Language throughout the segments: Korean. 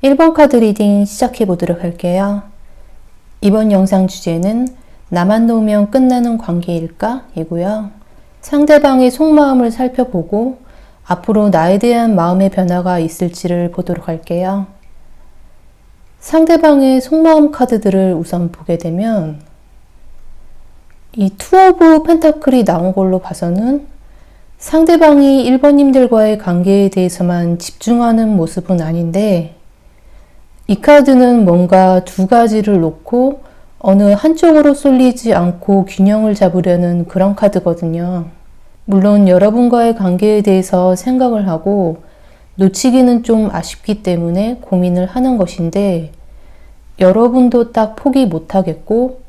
1번 카드 리딩 시작해 보도록 할게요. 이번 영상 주제는 나만 놓으면 끝나는 관계일까? 이고요. 상대방의 속마음을 살펴보고 앞으로 나에 대한 마음의 변화가 있을지를 보도록 할게요. 상대방의 속마음 카드들을 우선 보게 되면 이 투 오브 펜타클이 나온 걸로 봐서는 상대방이 1번님들과의 관계에 대해서만 집중하는 모습은 아닌데 이 카드는 뭔가 두 가지를 놓고 어느 한쪽으로 쏠리지 않고 균형을 잡으려는 그런 카드거든요. 물론 여러분과의 관계에 대해서 생각을 하고 놓치기는 좀 아쉽기 때문에 고민을 하는 것인데 여러분도 딱 포기 못하겠고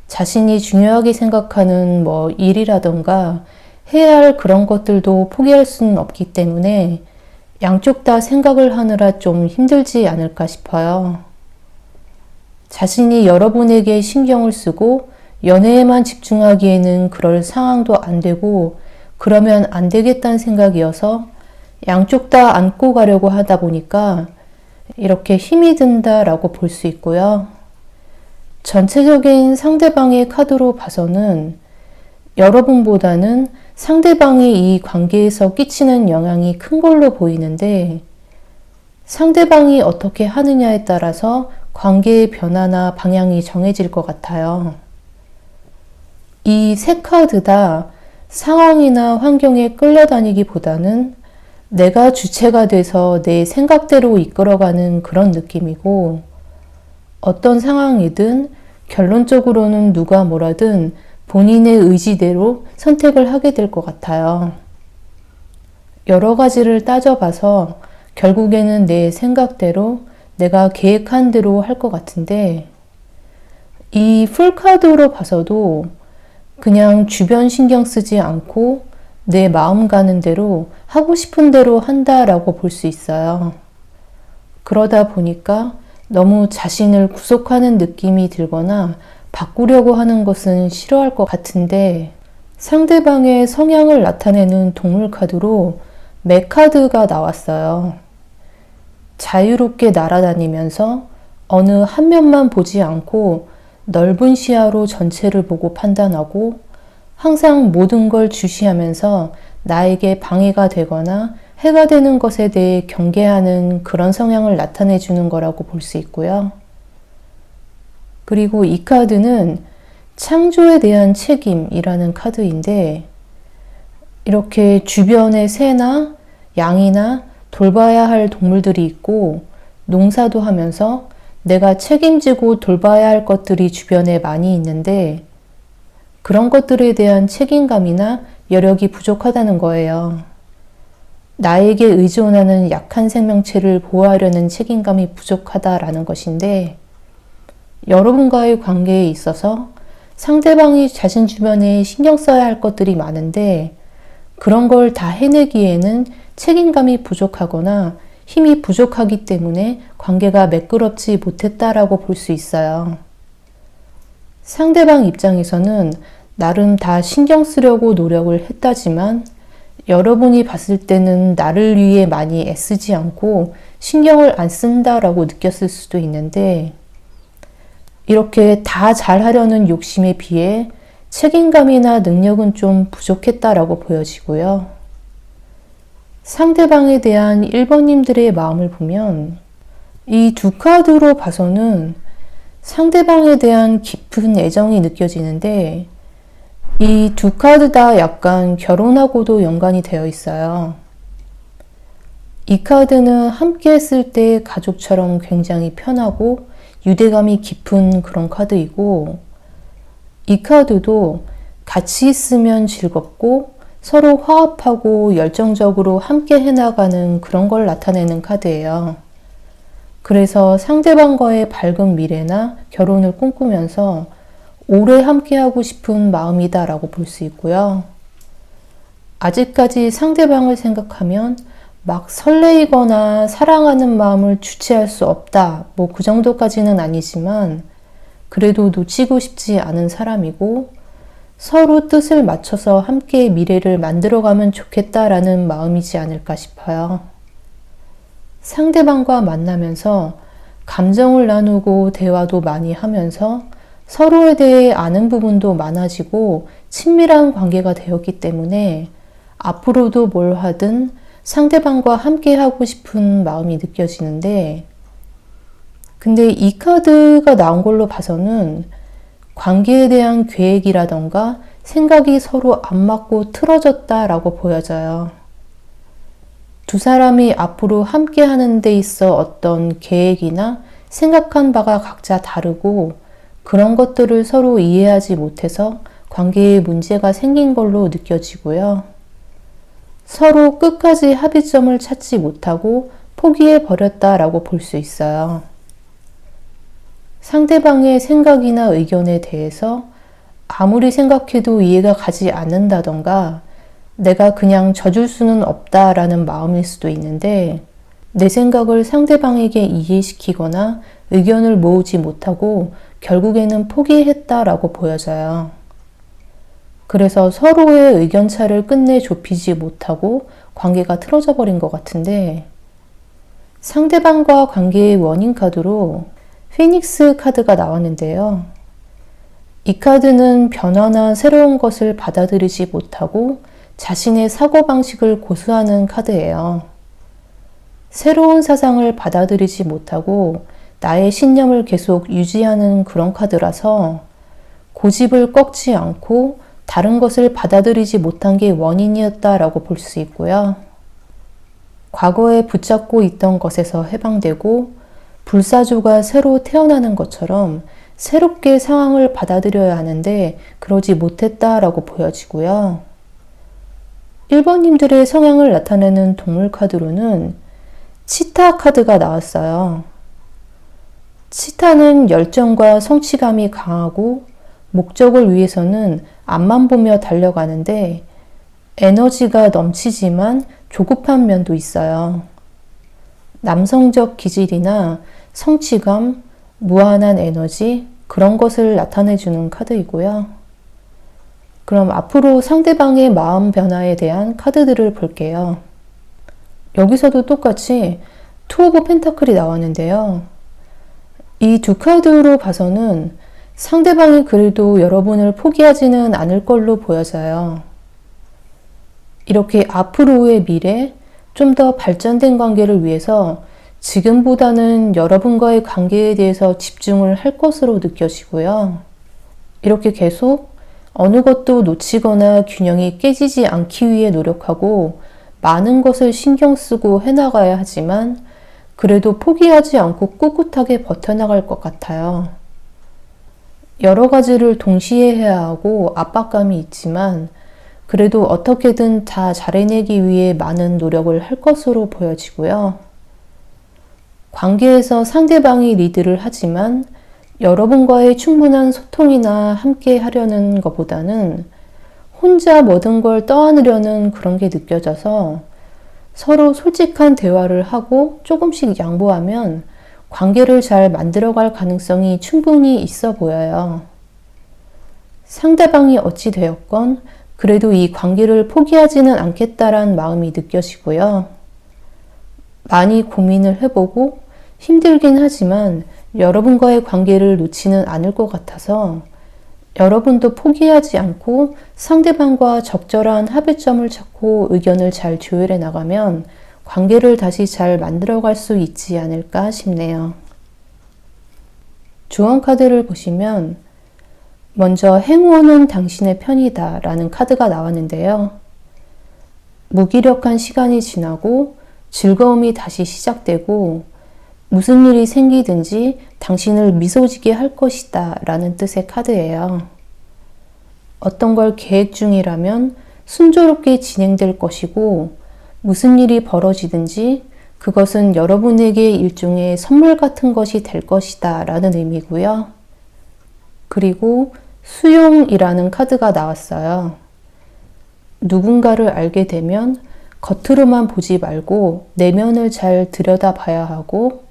자신이 중요하게 생각하는 일이라던가 해야 할 그런 것들도 포기할 수는 없기 때문에 양쪽 다 생각을 하느라 좀 힘들지 않을까 싶어요. 자신이 여러분에게 신경을 쓰고 연애에만 집중하기에는 그럴 상황도 안 되고 그러면 안 되겠다는 생각이어서 양쪽 다 안고 가려고 하다 보니까 이렇게 힘이 든다라고 볼 수 있고요. 전체적인 상대방의 카드로 봐서는 여러분보다는 상대방이 이 관계에서 끼치는 영향이 큰 걸로 보이는데 상대방이 어떻게 하느냐에 따라서 관계의 변화나 방향이 정해질 것 같아요. 이 세 카드 다 상황이나 환경에 끌려다니기보다는 내가 주체가 돼서 내 생각대로 이끌어가는 그런 느낌이고 어떤 상황이든 결론적으로는 누가 뭐라든 본인의 의지대로 선택을 하게 될 것 같아요. 여러 가지를 따져봐서 결국에는 내 생각대로 내가 계획한 대로 할 것 같은데 이 풀카드로 봐서도 그냥 주변 신경 쓰지 않고 내 마음 가는 대로 하고 싶은 대로 한다라고 볼 수 있어요. 그러다 보니까 너무 자신을 구속하는 느낌이 들거나 바꾸려고 하는 것은 싫어할 것 같은데 상대방의 성향을 나타내는 동물 카드로 매 카드가 나왔어요. 자유롭게 날아다니면서 어느 한 면만 보지 않고 넓은 시야로 전체를 보고 판단하고 항상 모든 걸 주시하면서 나에게 방해가 되거나 해가 되는 것에 대해 경계하는 그런 성향을 나타내 주는 거라고 볼 수 있고요. 그리고 이 카드는 창조에 대한 책임이라는 카드인데, 이렇게 주변에 새나 양이나 돌봐야 할 동물들이 있고 농사도 하면서 내가 책임지고 돌봐야 할 것들이 주변에 많이 있는데 그런 것들에 대한 책임감이나 여력이 부족하다는 거예요. 나에게 의존하는 약한 생명체를 보호하려는 책임감이 부족하다라는 것인데, 여러분과의 관계에 있어서 상대방이 자신 주변에 신경 써야 할 것들이 많은데 그런 걸 다 해내기에는 책임감이 부족하거나 힘이 부족하기 때문에 관계가 매끄럽지 못했다라고 볼 수 있어요. 상대방 입장에서는 나름 다 신경 쓰려고 노력을 했다지만 여러분이 봤을 때는 나를 위해 많이 애쓰지 않고 신경을 안 쓴다라고 느꼈을 수도 있는데, 이렇게 다 잘하려는 욕심에 비해 책임감이나 능력은 좀 부족했다라고 보여지고요. 상대방에 대한 1번님들의 마음을 보면 이 두 카드로 봐서는 상대방에 대한 깊은 애정이 느껴지는데, 이 두 카드 다 약간 결혼하고도 연관이 되어 있어요. 이 카드는 함께 했을 때 가족처럼 굉장히 편하고 유대감이 깊은 그런 카드이고, 이 카드도 같이 있으면 즐겁고 서로 화합하고 열정적으로 함께 해나가는 그런 걸 나타내는 카드예요. 그래서 상대방과의 밝은 미래나 결혼을 꿈꾸면서 오래 함께하고 싶은 마음이다라고 볼 수 있고요. 아직까지 상대방을 생각하면 막 설레이거나 사랑하는 마음을 주체할 수 없다. 뭐 그 정도까지는 아니지만 그래도 놓치고 싶지 않은 사람이고 서로 뜻을 맞춰서 함께 미래를 만들어가면 좋겠다라는 마음이지 않을까 싶어요. 상대방과 만나면서 감정을 나누고 대화도 많이 하면서 서로에 대해 아는 부분도 많아지고 친밀한 관계가 되었기 때문에 앞으로도 뭘 하든 상대방과 함께 하고 싶은 마음이 느껴지는데, 근데 이 카드가 나온 걸로 봐서는 관계에 대한 계획이라던가 생각이 서로 안 맞고 틀어졌다라고 보여져요. 두 사람이 앞으로 함께 하는 데 있어 어떤 계획이나 생각한 바가 각자 다르고 그런 것들을 서로 이해하지 못해서 관계에 문제가 생긴 걸로 느껴지고요. 서로 끝까지 합의점을 찾지 못하고 포기해 버렸다라고 볼 수 있어요. 상대방의 생각이나 의견에 대해서 아무리 생각해도 이해가 가지 않는다던가 내가 그냥 져줄 수는 없다라는 마음일 수도 있는데, 내 생각을 상대방에게 이해시키거나 의견을 모으지 못하고 결국에는 포기했다라고 보여져요. 그래서 서로의 의견차를 끝내 좁히지 못하고 관계가 틀어져 버린 것 같은데, 상대방과 관계의 원인 카드로 피닉스 카드가 나왔는데요. 이 카드는 변화나 새로운 것을 받아들이지 못하고 자신의 사고방식을 고수하는 카드예요. 새로운 사상을 받아들이지 못하고 나의 신념을 계속 유지하는 그런 카드라서 고집을 꺾지 않고 다른 것을 받아들이지 못한 게 원인이었다라고 볼 수 있고요. 과거에 붙잡고 있던 것에서 해방되고 불사조가 새로 태어나는 것처럼 새롭게 상황을 받아들여야 하는데 그러지 못했다라고 보여지고요. 1번님들의 성향을 나타내는 동물 카드로는 치타 카드가 나왔어요. 치타는 열정과 성취감이 강하고 목적을 위해서는 앞만 보며 달려가는데 에너지가 넘치지만 조급한 면도 있어요. 남성적 기질이나 성취감, 무한한 에너지, 그런 것을 나타내주는 카드이고요. 그럼 앞으로 상대방의 마음 변화에 대한 카드들을 볼게요. 여기서도 똑같이 투 오브 펜타클이 나왔는데요. 이 두 카드로 봐서는 상대방이 그래도 여러분을 포기하지는 않을 걸로 보여져요. 이렇게 앞으로의 미래, 좀 더 발전된 관계를 위해서 지금보다는 여러분과의 관계에 대해서 집중을 할 것으로 느껴지고요. 이렇게 계속 어느 것도 놓치거나 균형이 깨지지 않기 위해 노력하고 많은 것을 신경 쓰고 해나가야 하지만 그래도 포기하지 않고 꿋꿋하게 버텨나갈 것 같아요. 여러 가지를 동시에 해야 하고 압박감이 있지만 그래도 어떻게든 다 잘해내기 위해 많은 노력을 할 것으로 보여지고요. 관계에서 상대방이 리드를 하지만 여러분과의 충분한 소통이나 함께 하려는 것보다는 혼자 모든 걸 떠안으려는 그런 게 느껴져서 서로 솔직한 대화를 하고 조금씩 양보하면 관계를 잘 만들어갈 가능성이 충분히 있어 보여요. 상대방이 어찌 되었건 그래도 이 관계를 포기하지는 않겠다란 마음이 느껴지고요. 많이 고민을 해보고 힘들긴 하지만 여러분과의 관계를 놓지는 않을 것 같아서 여러분도 포기하지 않고 상대방과 적절한 합의점을 찾고 의견을 잘 조율해 나가면 관계를 다시 잘 만들어갈 수 있지 않을까 싶네요. 조언 카드를 보시면 먼저 행운은 당신의 편이다 라는 카드가 나왔는데요. 무기력한 시간이 지나고 즐거움이 다시 시작되고 무슨 일이 생기든지 당신을 미소지게 할 것이다 라는 뜻의 카드예요. 어떤 걸 계획 중이라면 순조롭게 진행될 것이고 무슨 일이 벌어지든지 그것은 여러분에게 일종의 선물 같은 것이 될 것이다 라는 의미고요. 그리고 수용이라는 카드가 나왔어요. 누군가를 알게 되면 겉으로만 보지 말고 내면을 잘 들여다봐야 하고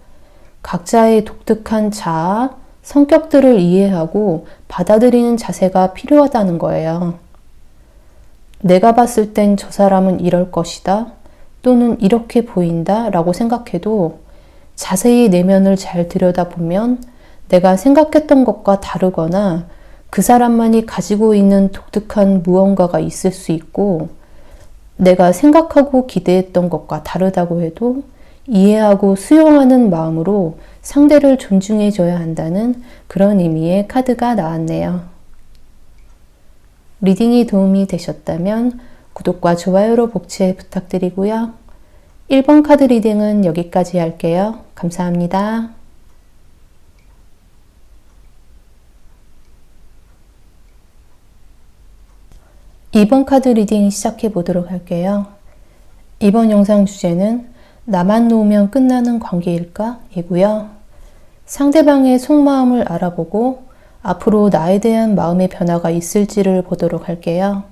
각자의 독특한 자아, 성격들을 이해하고 받아들이는 자세가 필요하다는 거예요. 내가 봤을 땐 저 사람은 이럴 것이다 또는 이렇게 보인다 라고 생각해도 자세히 내면을 잘 들여다보면 내가 생각했던 것과 다르거나 그 사람만이 가지고 있는 독특한 무언가가 있을 수 있고 내가 생각하고 기대했던 것과 다르다고 해도 이해하고 수용하는 마음으로 상대를 존중해 줘야 한다는 그런 의미의 카드가 나왔네요. 리딩이 도움이 되셨다면 구독과 좋아요로 복채 부탁드리고요. 1번 카드 리딩은 여기까지 할게요. 감사합니다. 2번 카드 리딩 시작해 보도록 할게요. 이번 영상 주제는 나만 놓으면 끝나는 관계일까? 이고요. 상대방의 속마음을 알아보고 앞으로 나에 대한 마음의 변화가 있을지를 보도록 할게요.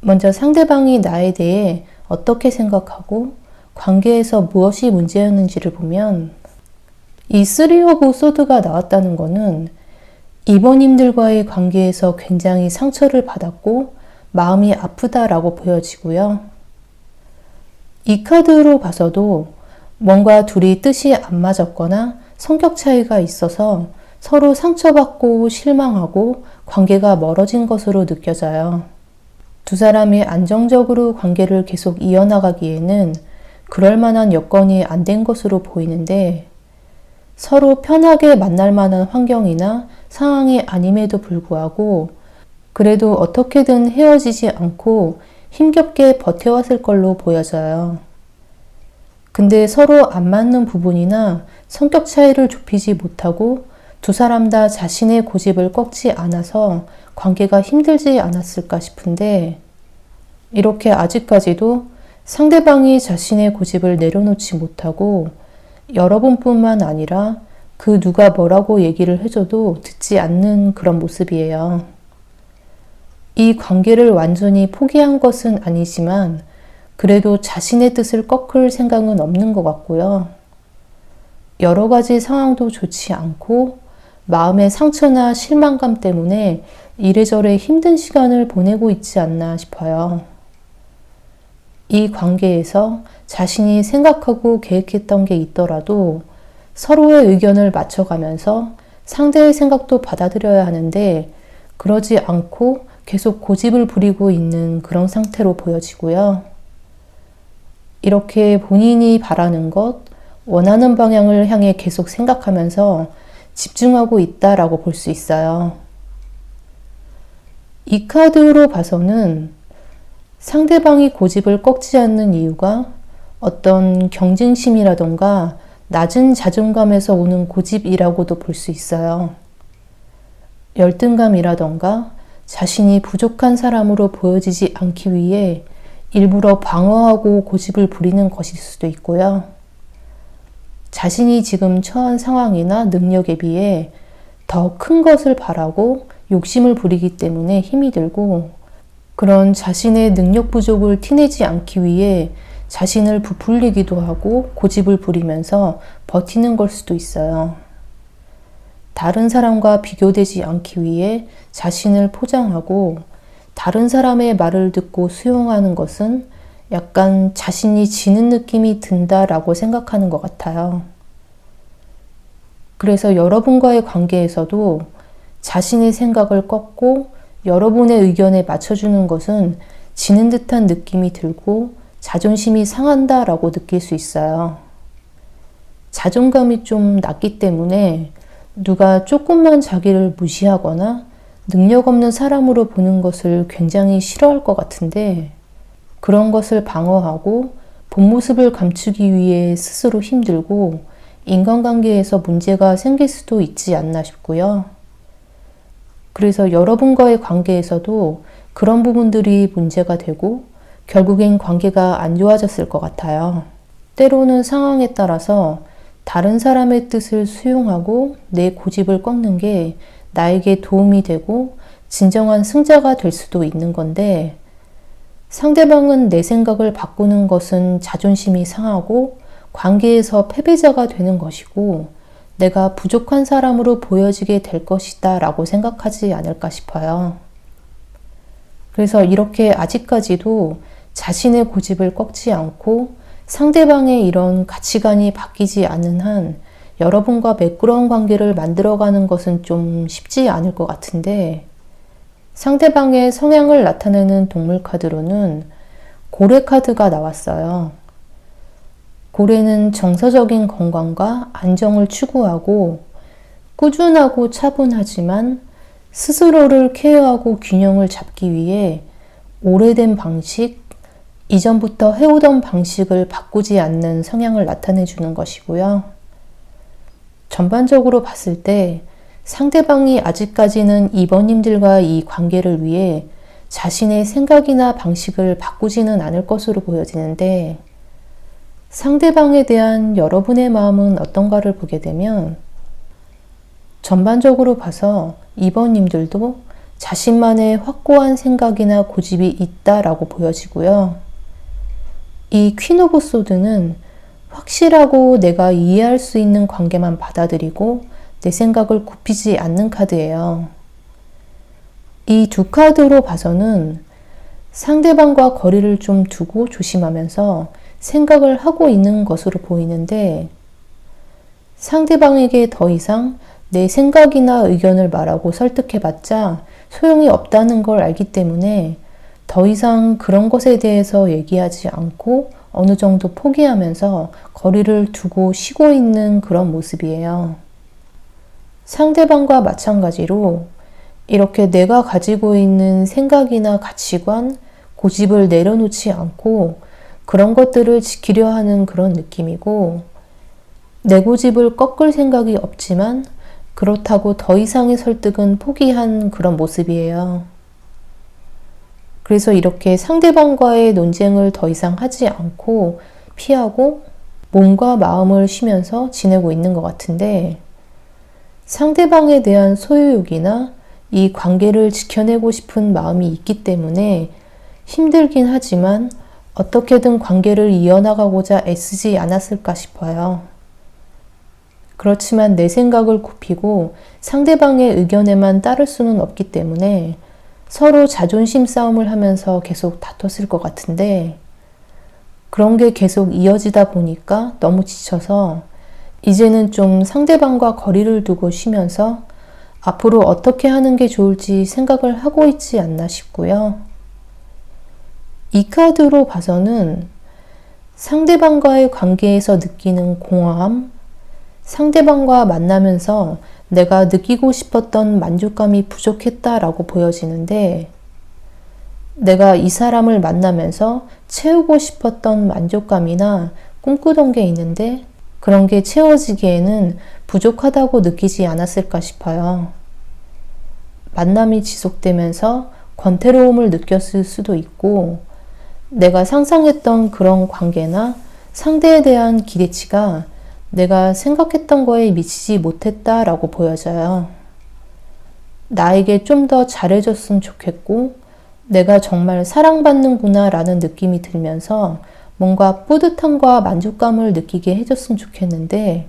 먼저 상대방이 나에 대해 어떻게 생각하고 관계에서 무엇이 문제였는지를 보면 이 3 오브 소드가 나왔다는 거는 이번님들과의 관계에서 굉장히 상처를 받았고 마음이 아프다라고 보여지고요. 이 카드로 봐서도 뭔가 둘이 뜻이 안 맞았거나 성격 차이가 있어서 서로 상처받고 실망하고 관계가 멀어진 것으로 느껴져요. 두 사람이 안정적으로 관계를 계속 이어나가기에는 그럴 만한 여건이 안 된 것으로 보이는데 서로 편하게 만날 만한 환경이나 상황이 아님에도 불구하고 그래도 어떻게든 헤어지지 않고 힘겹게 버텨왔을 걸로 보여져요. 근데 서로 안 맞는 부분이나 성격 차이를 좁히지 못하고 두 사람 다 자신의 고집을 꺾지 않아서 관계가 힘들지 않았을까 싶은데 이렇게 아직까지도 상대방이 자신의 고집을 내려놓지 못하고 여러분뿐만 아니라 그 누가 뭐라고 얘기를 해줘도 듣지 않는 그런 모습이에요. 이 관계를 완전히 포기한 것은 아니지만 그래도 자신의 뜻을 꺾을 생각은 없는 것 같고요. 여러 가지 상황도 좋지 않고 마음의 상처나 실망감 때문에 이래저래 힘든 시간을 보내고 있지 않나 싶어요. 이 관계에서 자신이 생각하고 계획했던 게 있더라도 서로의 의견을 맞춰가면서 상대의 생각도 받아들여야 하는데 그러지 않고 계속 고집을 부리고 있는 그런 상태로 보여지고요. 이렇게 본인이 바라는 것 원하는 방향을 향해 계속 생각하면서 집중하고 있다라고 볼 수 있어요. 이 카드로 봐서는 상대방이 고집을 꺾지 않는 이유가 어떤 경쟁심이라던가 낮은 자존감에서 오는 고집이라고도 볼 수 있어요. 열등감이라던가 자신이 부족한 사람으로 보여지지 않기 위해 일부러 방어하고 고집을 부리는 것일 수도 있고요. 자신이 지금 처한 상황이나 능력에 비해 더 큰 것을 바라고 욕심을 부리기 때문에 힘이 들고, 그런 자신의 능력 부족을 티내지 않기 위해 자신을 부풀리기도 하고 고집을 부리면서 버티는 걸 수도 있어요. 다른 사람과 비교되지 않기 위해 자신을 포장하고 다른 사람의 말을 듣고 수용하는 것은 약간 자신이 지는 느낌이 든다라고 생각하는 것 같아요. 그래서 여러분과의 관계에서도 자신의 생각을 꺾고 여러분의 의견에 맞춰주는 것은 지는 듯한 느낌이 들고 자존심이 상한다라고 느낄 수 있어요. 자존감이 좀 낮기 때문에 누가 조금만 자기를 무시하거나 능력 없는 사람으로 보는 것을 굉장히 싫어할 것 같은데, 그런 것을 방어하고 본 모습을 감추기 위해 스스로 힘들고 인간관계에서 문제가 생길 수도 있지 않나 싶고요. 그래서 여러분과의 관계에서도 그런 부분들이 문제가 되고 결국엔 관계가 안 좋아졌을 것 같아요. 때로는 상황에 따라서 다른 사람의 뜻을 수용하고 내 고집을 꺾는 게 나에게 도움이 되고 진정한 승자가 될 수도 있는 건데, 상대방은 내 생각을 바꾸는 것은 자존심이 상하고 관계에서 패배자가 되는 것이고 내가 부족한 사람으로 보여지게 될 것이다 라고 생각하지 않을까 싶어요. 그래서 이렇게 아직까지도 자신의 고집을 꺾지 않고 상대방의 이런 가치관이 바뀌지 않는 한 여러분과 매끄러운 관계를 만들어가는 것은 좀 쉽지 않을 것 같은데, 상대방의 성향을 나타내는 동물 카드로는 고래 카드가 나왔어요. 고래는 정서적인 건강과 안정을 추구하고 꾸준하고 차분하지만 스스로를 케어하고 균형을 잡기 위해 오래된 방식, 이전부터 해오던 방식을 바꾸지 않는 성향을 나타내 주는 것이고요. 전반적으로 봤을 때 상대방이 아직까지는 2번님들과 이 관계를 위해 자신의 생각이나 방식을 바꾸지는 않을 것으로 보여지는데, 상대방에 대한 여러분의 마음은 어떤가를 보게 되면 전반적으로 봐서 2번님들도 자신만의 확고한 생각이나 고집이 있다라고 보여지고요. 이 퀸 오브 소드는 확실하고 내가 이해할 수 있는 관계만 받아들이고 내 생각을 굽히지 않는 카드예요. 이 두 카드로 봐서는 상대방과 거리를 좀 두고 조심하면서 생각을 하고 있는 것으로 보이는데, 상대방에게 더 이상 내 생각이나 의견을 말하고 설득해봤자 소용이 없다는 걸 알기 때문에 더 이상 그런 것에 대해서 얘기하지 않고 어느 정도 포기하면서 거리를 두고 쉬고 있는 그런 모습이에요. 상대방과 마찬가지로 이렇게 내가 가지고 있는 생각이나 가치관, 고집을 내려놓지 않고 그런 것들을 지키려 하는 그런 느낌이고, 내 고집을 꺾을 생각이 없지만 그렇다고 더 이상의 설득은 포기한 그런 모습이에요. 그래서 이렇게 상대방과의 논쟁을 더 이상 하지 않고 피하고 몸과 마음을 쉬면서 지내고 있는 것 같은데, 상대방에 대한 소유욕이나 이 관계를 지켜내고 싶은 마음이 있기 때문에 힘들긴 하지만 어떻게든 관계를 이어나가고자 애쓰지 않았을까 싶어요. 그렇지만 내 생각을 굽히고 상대방의 의견에만 따를 수는 없기 때문에 서로 자존심 싸움을 하면서 계속 다퉜을 것 같은데, 그런 게 계속 이어지다 보니까 너무 지쳐서 이제는 좀 상대방과 거리를 두고 쉬면서 앞으로 어떻게 하는 게 좋을지 생각을 하고 있지 않나 싶고요. 이 카드로 봐서는 상대방과의 관계에서 느끼는 공허함, 상대방과 만나면서 내가 느끼고 싶었던 만족감이 부족했다라고 보여지는데, 내가 이 사람을 만나면서 채우고 싶었던 만족감이나 꿈꾸던 게 있는데 그런 게 채워지기에는 부족하다고 느끼지 않았을까 싶어요. 만남이 지속되면서 권태로움을 느꼈을 수도 있고, 내가 상상했던 그런 관계나 상대에 대한 기대치가 내가 생각했던 거에 미치지 못했다라고 보여져요. 나에게 좀 더 잘해줬으면 좋겠고, 내가 정말 사랑받는구나 라는 느낌이 들면서 뭔가 뿌듯함과 만족감을 느끼게 해줬으면 좋겠는데,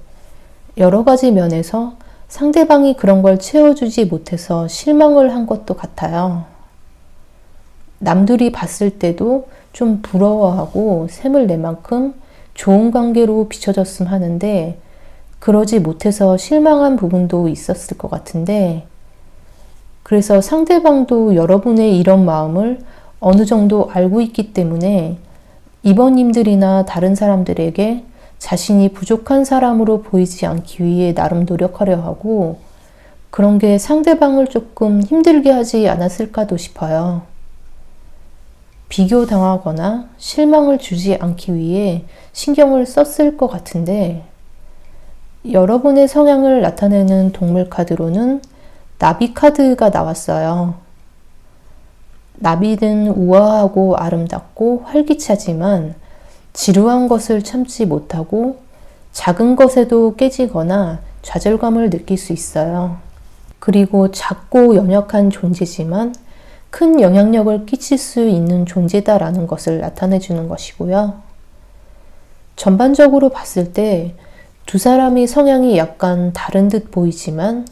여러 가지 면에서 상대방이 그런 걸 채워주지 못해서 실망을 한 것도 같아요. 남들이 봤을 때도 좀 부러워하고 샘을 낼 만큼 좋은 관계로 비춰졌으면 하는데 그러지 못해서 실망한 부분도 있었을 것 같은데, 그래서 상대방도 여러분의 이런 마음을 어느 정도 알고 있기 때문에 이번님들이나 다른 사람들에게 자신이 부족한 사람으로 보이지 않기 위해 나름 노력하려 하고, 그런 게 상대방을 조금 힘들게 하지 않았을까도 싶어요. 비교당하거나 실망을 주지 않기 위해 신경을 썼을 것 같은데, 여러분의 성향을 나타내는 동물 카드로는 나비 카드가 나왔어요. 나비는 우아하고 아름답고 활기차지만 지루한 것을 참지 못하고 작은 것에도 깨지거나 좌절감을 느낄 수 있어요. 그리고 작고 연약한 존재지만 큰 영향력을 끼칠 수 있는 존재다라는 것을 나타내 주는 것이고요. 전반적으로 봤을 때 두 사람이 성향이 약간 다른 듯 보이지만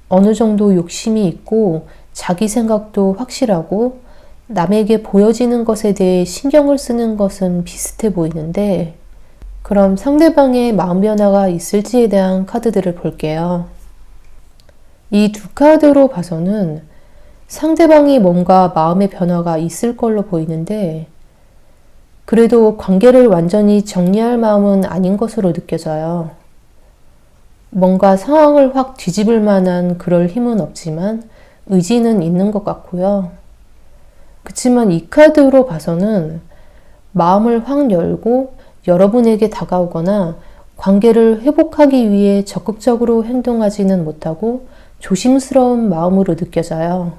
어느 정도 욕심이 있고 자기 생각도 확실하고 남에게 보여지는 것에 대해 신경을 쓰는 것은 비슷해 보이는데, 그럼 상대방의 마음 변화가 있을지에 대한 카드들을 볼게요. 이 두 카드로 봐서는 상대방이 뭔가 마음의 변화가 있을 걸로 보이는데, 그래도 관계를 완전히 정리할 마음은 아닌 것으로 느껴져요. 뭔가 상황을 확 뒤집을 만한 그럴 힘은 없지만 의지는 있는 것 같고요. 그치만 이 카드로 봐서는 마음을 확 열고 여러분에게 다가오거나 관계를 회복하기 위해 적극적으로 행동하지는 못하고 조심스러운 마음으로 느껴져요.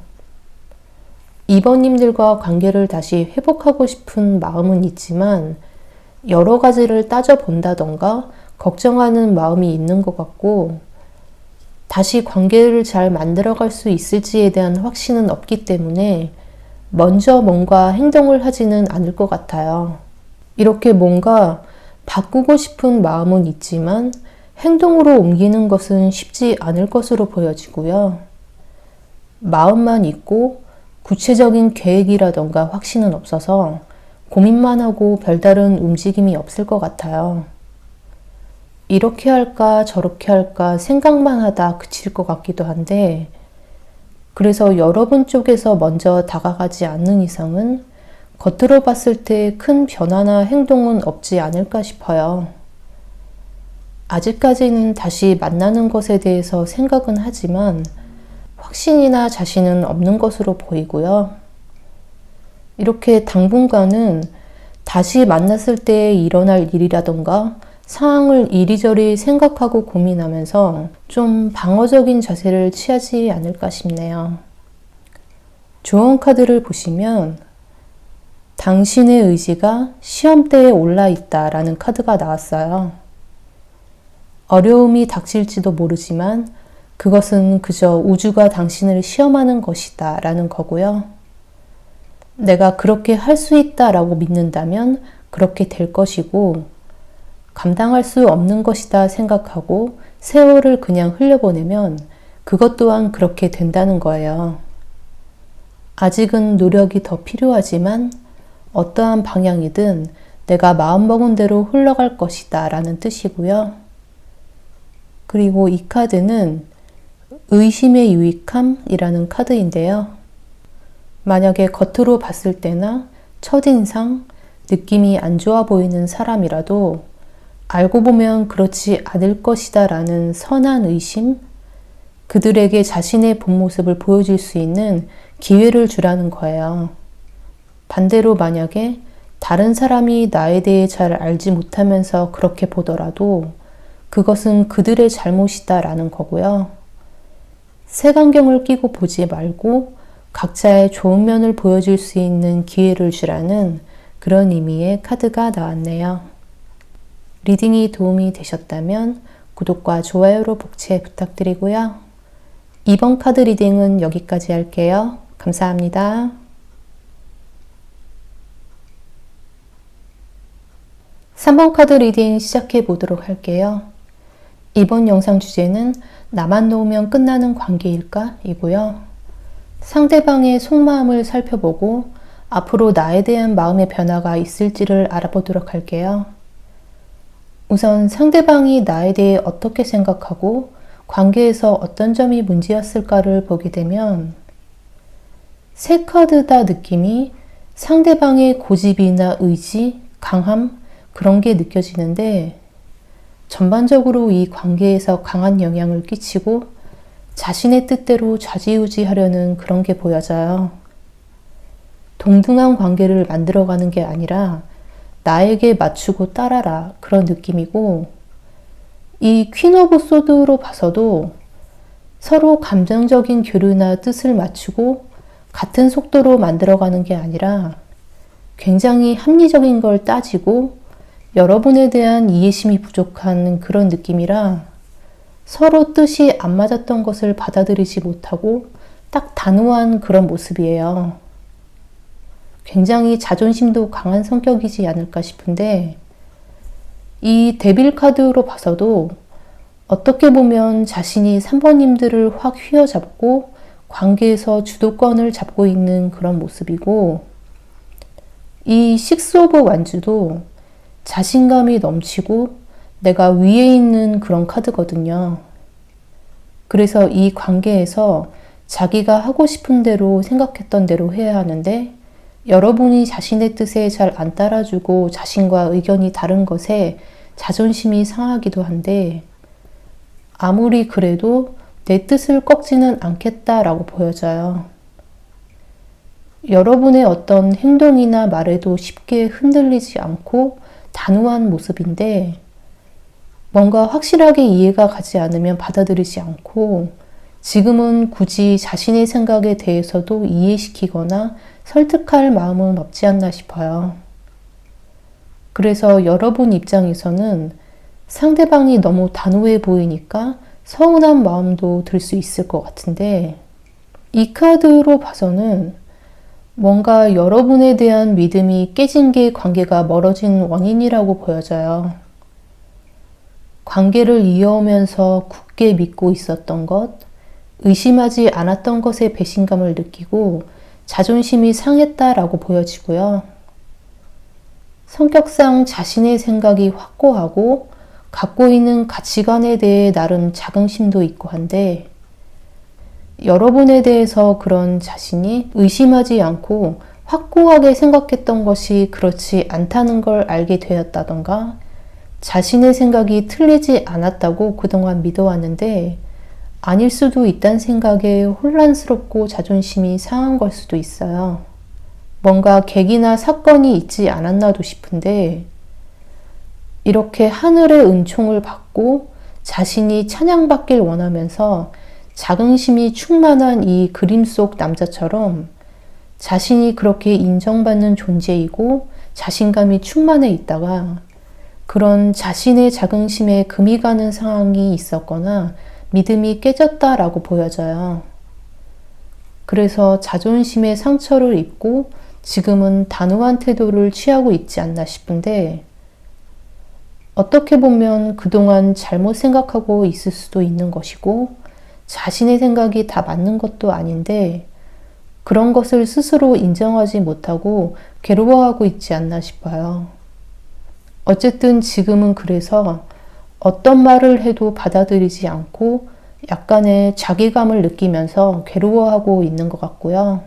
이번님들과 관계를 다시 회복하고 싶은 마음은 있지만 여러 가지를 따져본다던가 걱정하는 마음이 있는 것 같고, 다시 관계를 잘 만들어갈 수 있을지에 대한 확신은 없기 때문에 먼저 뭔가 행동을 하지는 않을 것 같아요. 이렇게 뭔가 바꾸고 싶은 마음은 있지만 행동으로 옮기는 것은 쉽지 않을 것으로 보여지고요. 마음만 있고 구체적인 계획이라던가 확신은 없어서 고민만 하고 별다른 움직임이 없을 것 같아요. 이렇게 할까 저렇게 할까 생각만 하다 그칠 것 같기도 한데, 그래서 여러분 쪽에서 먼저 다가가지 않는 이상은 겉으로 봤을 때 큰 변화나 행동은 없지 않을까 싶어요. 아직까지는 다시 만나는 것에 대해서 생각은 하지만 확신이나 자신은 없는 것으로 보이고요. 이렇게 당분간은 다시 만났을 때 일어날 일이라던가 상황을 이리저리 생각하고 고민하면서 좀 방어적인 자세를 취하지 않을까 싶네요. 조언 카드를 보시면 당신의 의지가 시험대에 올라 있다라는 카드가 나왔어요. 어려움이 닥칠지도 모르지만 그것은 그저 우주가 당신을 시험하는 것이다 라는 거고요. 내가 그렇게 할 수 있다 라고 믿는다면 그렇게 될 것이고, 감당할 수 없는 것이다 생각하고 세월을 그냥 흘려보내면 그것 또한 그렇게 된다는 거예요. 아직은 노력이 더 필요하지만 어떠한 방향이든 내가 마음먹은 대로 흘러갈 것이다 라는 뜻이고요. 그리고 이 카드는 의심의 유익함이라는 카드인데요. 만약에 겉으로 봤을 때나 첫인상, 느낌이 안 좋아 보이는 사람이라도 알고 보면 그렇지 않을 것이다 라는 선한 의심, 그들에게 자신의 본 모습을 보여줄 수 있는 기회를 주라는 거예요. 반대로 만약에 다른 사람이 나에 대해 잘 알지 못하면서 그렇게 보더라도 그것은 그들의 잘못이다 라는 거고요. 색안경을 끼고 보지 말고 각자의 좋은 면을 보여줄 수 있는 기회를 주라는 그런 의미의 카드가 나왔네요. 리딩이 도움이 되셨다면 구독과 좋아요로 복채 부탁드리고요. 이번 카드 리딩은 여기까지 할게요. 감사합니다. 3번 카드 리딩 시작해 보도록 할게요. 이번 영상 주제는 나만 놓으면 끝나는 관계일까? 이고요. 상대방의 속마음을 살펴보고 앞으로 나에 대한 마음의 변화가 있을지를 알아보도록 할게요. 우선 상대방이 나에 대해 어떻게 생각하고 관계에서 어떤 점이 문제였을까를 보게 되면 세 카드 다 느낌이 상대방의 고집이나 의지, 강함 그런 게 느껴지는데 전반적으로 이 관계에서 강한 영향을 끼치고 자신의 뜻대로 좌지우지하려는 그런 게 보여져요. 동등한 관계를 만들어가는 게 아니라 나에게 맞추고 따라라 그런 느낌이고 이 퀸 오브 소드로 봐서도 서로 감정적인 교류나 뜻을 맞추고 같은 속도로 만들어가는 게 아니라 굉장히 합리적인 걸 따지고 여러분에 대한 이해심이 부족한 그런 느낌이라 서로 뜻이 안 맞았던 것을 받아들이지 못하고 딱 단호한 그런 모습이에요. 굉장히 자존심도 강한 성격이지 않을까 싶은데 이 데빌 카드로 봐서도 어떻게 보면 자신이 3번님들을 확 휘어잡고 관계에서 주도권을 잡고 있는 그런 모습이고 이 식스 오브 완주도 자신감이 넘치고 내가 위에 있는 그런 카드거든요. 그래서 이 관계에서 자기가 하고 싶은 대로 생각했던 대로 해야 하는데 여러분이 자신의 뜻에 잘 안 따라주고 자신과 의견이 다른 것에 자존심이 상하기도 한데 아무리 그래도 내 뜻을 꺾지는 않겠다라고 보여져요. 여러분의 어떤 행동이나 말에도 쉽게 흔들리지 않고 단호한 모습인데 뭔가 확실하게 이해가 가지 않으면 받아들이지 않고 지금은 굳이 자신의 생각에 대해서도 이해시키거나 설득할 마음은 없지 않나 싶어요. 그래서 여러분 입장에서는 상대방이 너무 단호해 보이니까 서운한 마음도 들 수 있을 것 같은데 이 카드로 봐서는 뭔가 여러분에 대한 믿음이 깨진 게 관계가 멀어진 원인이라고 보여져요. 관계를 이어오면서 굳게 믿고 있었던 것, 의심하지 않았던 것에 배신감을 느끼고 자존심이 상했다라고 보여지고요. 성격상 자신의 생각이 확고하고 갖고 있는 가치관에 대해 나름 자긍심도 있고 한데 여러분에 대해서 그런 자신이 의심하지 않고 확고하게 생각했던 것이 그렇지 않다는 걸 알게 되었다던가 자신의 생각이 틀리지 않았다고 그동안 믿어왔는데 아닐 수도 있다는 생각에 혼란스럽고 자존심이 상한 걸 수도 있어요. 뭔가 계기나 사건이 있지 않았나도 싶은데 이렇게 하늘의 은총을 받고 자신이 찬양받길 원하면서 자긍심이 충만한 이 그림 속 남자처럼 자신이 그렇게 인정받는 존재이고 자신감이 충만해 있다가 그런 자신의 자긍심에 금이 가는 상황이 있었거나 믿음이 깨졌다라고 보여져요. 그래서 자존심의 상처를 입고 지금은 단호한 태도를 취하고 있지 않나 싶은데 어떻게 보면 그동안 잘못 생각하고 있을 수도 있는 것이고 자신의 생각이 다 맞는 것도 아닌데 그런 것을 스스로 인정하지 못하고 괴로워하고 있지 않나 싶어요. 어쨌든 지금은 그래서 어떤 말을 해도 받아들이지 않고 약간의 자괴감을 느끼면서 괴로워하고 있는 것 같고요.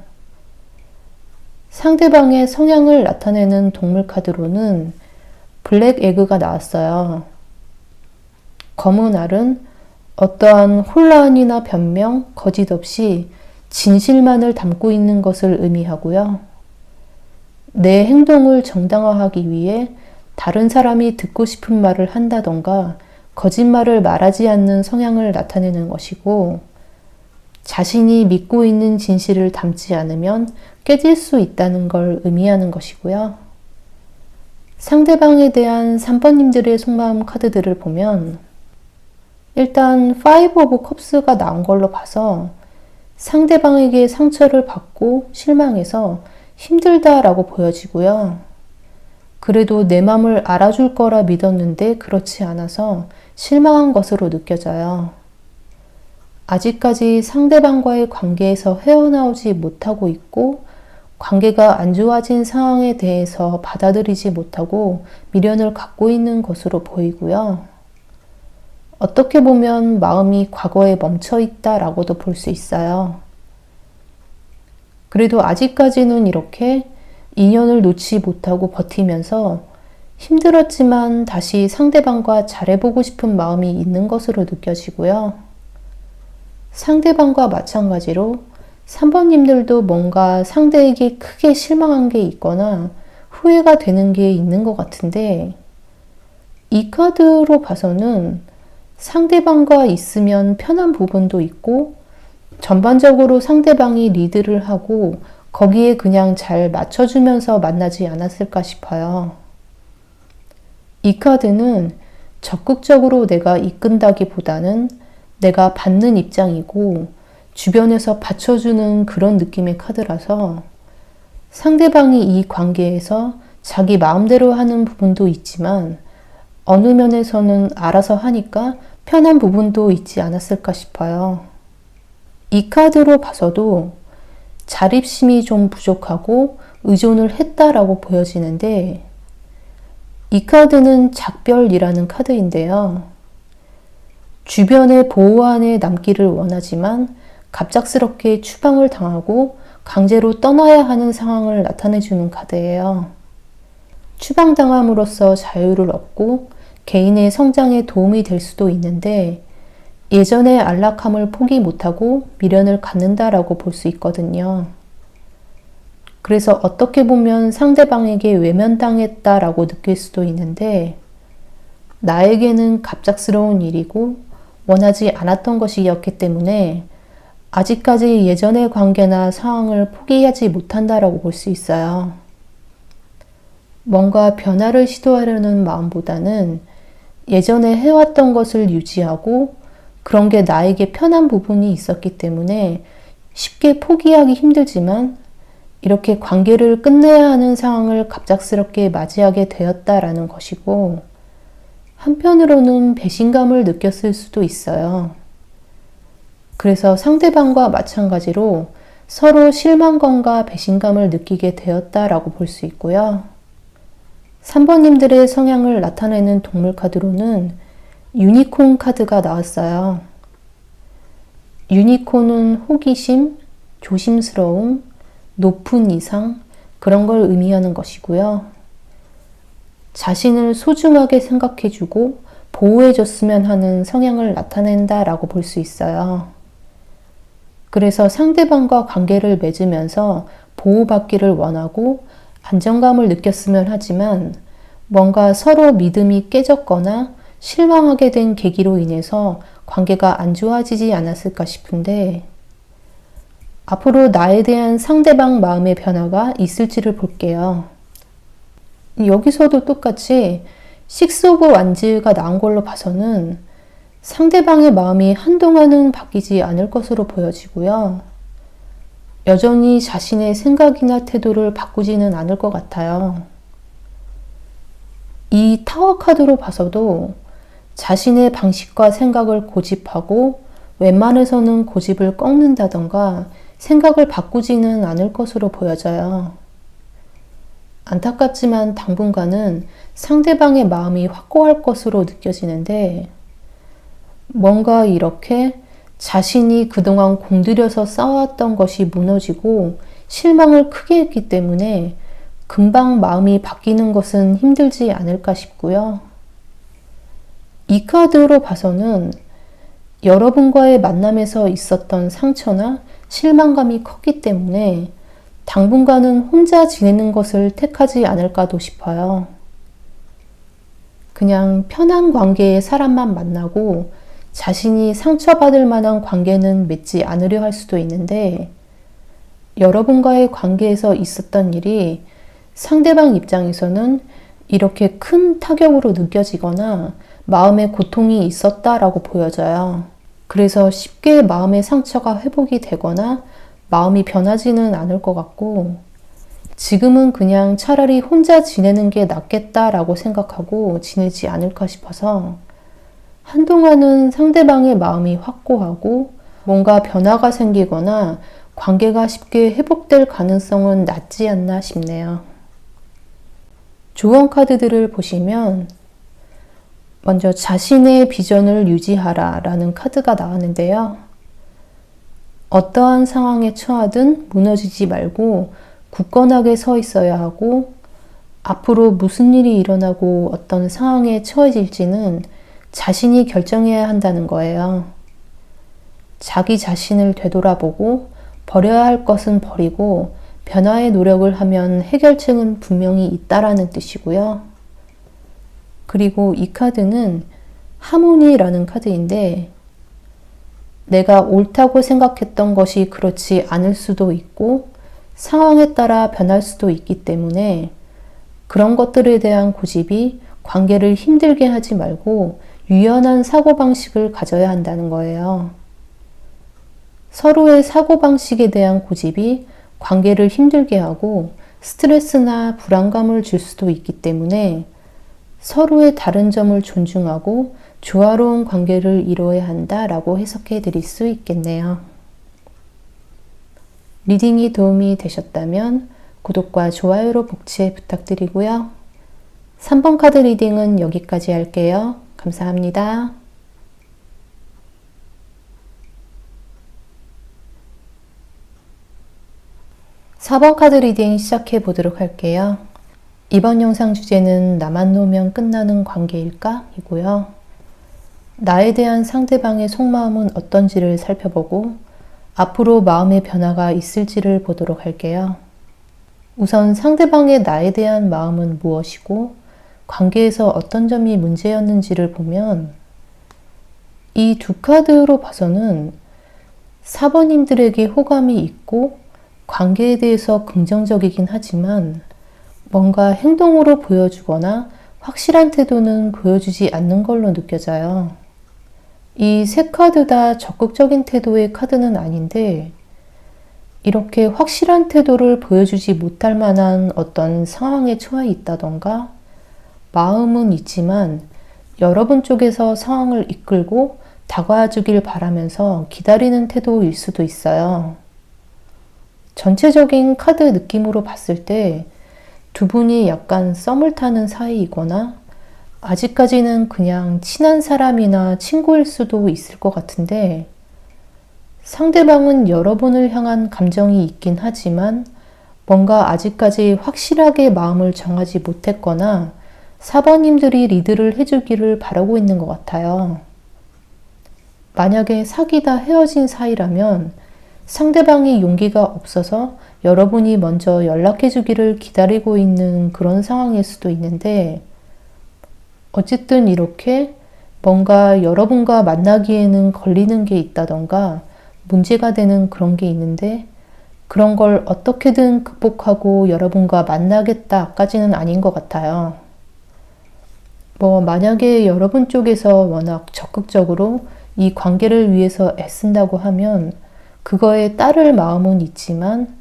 상대방의 성향을 나타내는 동물 카드로는 블랙 에그가 나왔어요. 검은 알은 어떠한 혼란이나 변명, 거짓 없이 진실만을 담고 있는 것을 의미하고요. 내 행동을 정당화하기 위해 다른 사람이 듣고 싶은 말을 한다던가 거짓말을 말하지 않는 성향을 나타내는 것이고, 자신이 믿고 있는 진실을 담지 않으면 깨질 수 있다는 걸 의미하는 것이고요. 상대방에 대한 3번님들의 속마음 카드들을 보면 일단 5 오브 컵스가 나온 걸로 봐서 상대방에게 상처를 받고 실망해서 힘들다라고 보여지고요. 그래도 내 맘을 알아줄 거라 믿었는데 그렇지 않아서 실망한 것으로 느껴져요. 아직까지 상대방과의 관계에서 헤어나오지 못하고 있고, 관계가 안 좋아진 상황에 대해서 받아들이지 못하고 미련을 갖고 있는 것으로 보이고요. 어떻게 보면 마음이 과거에 멈춰 있다라고도 볼 수 있어요. 그래도 아직까지는 이렇게 인연을 놓지 못하고 버티면서 힘들었지만 다시 상대방과 잘해보고 싶은 마음이 있는 것으로 느껴지고요. 상대방과 마찬가지로 3번님들도 뭔가 상대에게 크게 실망한 게 있거나 후회가 되는 게 있는 것 같은데, 이 카드로 봐서는 상대방과 있으면 편한 부분도 있고 전반적으로 상대방이 리드를 하고 거기에 그냥 잘 맞춰주면서 만나지 않았을까 싶어요. 이 카드는 적극적으로 내가 이끈다기보다는 내가 받는 입장이고 주변에서 받쳐주는 그런 느낌의 카드라서, 상대방이 이 관계에서 자기 마음대로 하는 부분도 있지만 어느 면에서는 알아서 하니까 편한 부분도 있지 않았을까 싶어요. 이 카드로 봐서도 자립심이 좀 부족하고 의존을 했다라고 보여지는데, 이 카드는 작별이라는 카드인데요. 주변의 보호 안에 남기를 원하지만 갑작스럽게 추방을 당하고 강제로 떠나야 하는 상황을 나타내주는 카드예요. 추방당함으로써 자유를 얻고 개인의 성장에 도움이 될 수도 있는데, 예전의 안락함을 포기 못하고 미련을 갖는다라고 볼 수 있거든요. 그래서 어떻게 보면 상대방에게 외면당했다라고 느낄 수도 있는데, 나에게는 갑작스러운 일이고 원하지 않았던 것이었기 때문에 아직까지 예전의 관계나 상황을 포기하지 못한다라고 볼 수 있어요. 뭔가 변화를 시도하려는 마음보다는 예전에 해왔던 것을 유지하고, 그런 게 나에게 편한 부분이 있었기 때문에 쉽게 포기하기 힘들지만 이렇게 관계를 끝내야 하는 상황을 갑작스럽게 맞이하게 되었다라는 것이고, 한편으로는 배신감을 느꼈을 수도 있어요. 그래서 상대방과 마찬가지로 서로 실망감과 배신감을 느끼게 되었다라고 볼 수 있고요. 3번님들의 성향을 나타내는 동물 카드로는 유니콘 카드가 나왔어요. 유니콘은 호기심, 조심스러움, 높은 이상, 그런 걸 의미하는 것이고요. 자신을 소중하게 생각해주고 보호해줬으면 하는 성향을 나타낸다라고 볼 수 있어요. 그래서 상대방과 관계를 맺으면서 보호받기를 원하고 안정감을 느꼈으면 하지만, 뭔가 서로 믿음이 깨졌거나 실망하게 된 계기로 인해서 관계가 안 좋아지지 않았을까 싶은데, 앞으로 나에 대한 상대방 마음의 변화가 있을지를 볼게요. 여기서도 똑같이 6 오브 완즈가 나온 걸로 봐서는 상대방의 마음이 한동안은 바뀌지 않을 것으로 보여지고요. 여전히 자신의 생각이나 태도를 바꾸지는 않을 것 같아요. 이 타워 카드로 봐서도 자신의 방식과 생각을 고집하고 웬만해서는 고집을 꺾는다던가 생각을 바꾸지는 않을 것으로 보여져요. 안타깝지만 당분간은 상대방의 마음이 확고할 것으로 느껴지는데, 뭔가 이렇게 자신이 그동안 공들여서 쌓아왔던 것이 무너지고 실망을 크게 했기 때문에 금방 마음이 바뀌는 것은 힘들지 않을까 싶고요. 이 카드로 봐서는 여러분과의 만남에서 있었던 상처나 실망감이 컸기 때문에 당분간은 혼자 지내는 것을 택하지 않을까도 싶어요. 그냥 편한 관계의 사람만 만나고 자신이 상처받을 만한 관계는 맺지 않으려 할 수도 있는데, 여러분과의 관계에서 있었던 일이 상대방 입장에서는 이렇게 큰 타격으로 느껴지거나 마음의 고통이 있었다라고 보여져요. 그래서 쉽게 마음의 상처가 회복이 되거나 마음이 변하지는 않을 것 같고, 지금은 그냥 차라리 혼자 지내는 게 낫겠다라고 생각하고 지내지 않을까 싶어서 한동안은 상대방의 마음이 확고하고 뭔가 변화가 생기거나 관계가 쉽게 회복될 가능성은 낮지 않나 싶네요. 조언 카드들을 보시면 먼저 자신의 비전을 유지하라 라는 카드가 나왔는데요. 어떠한 상황에 처하든 무너지지 말고 굳건하게 서 있어야 하고, 앞으로 무슨 일이 일어나고 어떤 상황에 처해질지는 자신이 결정해야 한다는 거예요. 자기 자신을 되돌아보고 버려야 할 것은 버리고 변화의 노력을 하면 해결책은 분명히 있다라는 뜻이고요. 그리고 이 카드는 하모니라는 카드인데, 내가 옳다고 생각했던 것이 그렇지 않을 수도 있고 상황에 따라 변할 수도 있기 때문에 그런 것들에 대한 고집이 관계를 힘들게 하지 말고 유연한 사고방식을 가져야 한다는 거예요. 서로의 사고방식에 대한 고집이 관계를 힘들게 하고 스트레스나 불안감을 줄 수도 있기 때문에 서로의 다른 점을 존중하고 조화로운 관계를 이루어야 한다라고 해석해 드릴 수 있겠네요. 리딩이 도움이 되셨다면 구독과 좋아요로 복채 부탁드리고요. 3번 카드 리딩은 여기까지 할게요. 감사합니다. 4번 카드 리딩 시작해 보도록 할게요. 이번 영상 주제는 나만 놓으면 끝나는 관계일까? 이고요. 나에 대한 상대방의 속마음은 어떤지를 살펴보고 앞으로 마음의 변화가 있을지를 보도록 할게요. 우선 상대방의 나에 대한 마음은 무엇이고 관계에서 어떤 점이 문제였는지를 보면, 이 두 카드로 봐서는 사번님들에게 호감이 있고 관계에 대해서 긍정적이긴 하지만 뭔가 행동으로 보여주거나 확실한 태도는 보여주지 않는 걸로 느껴져요. 이 세 카드 다 적극적인 태도의 카드는 아닌데, 이렇게 확실한 태도를 보여주지 못할 만한 어떤 상황에 처해 있다던가, 마음은 있지만 여러분 쪽에서 상황을 이끌고 다가와 주길 바라면서 기다리는 태도일 수도 있어요. 전체적인 카드 느낌으로 봤을 때 두 분이 약간 썸을 타는 사이이거나 아직까지는 그냥 친한 사람이나 친구일 수도 있을 것 같은데, 상대방은 여러분을 향한 감정이 있긴 하지만 뭔가 아직까지 확실하게 마음을 정하지 못했거나 사번님들이 리드를 해주기를 바라고 있는 것 같아요. 만약에 사귀다 헤어진 사이라면 상대방이 용기가 없어서 여러분이 먼저 연락해 주기를 기다리고 있는 그런 상황일 수도 있는데, 어쨌든 이렇게 뭔가 여러분과 만나기에는 걸리는 게 있다던가 문제가 되는 그런 게 있는데, 그런 걸 어떻게든 극복하고 여러분과 만나겠다까지는 아닌 것 같아요. 만약에 여러분 쪽에서 워낙 적극적으로 이 관계를 위해서 애쓴다고 하면 그거에 따를 마음은 있지만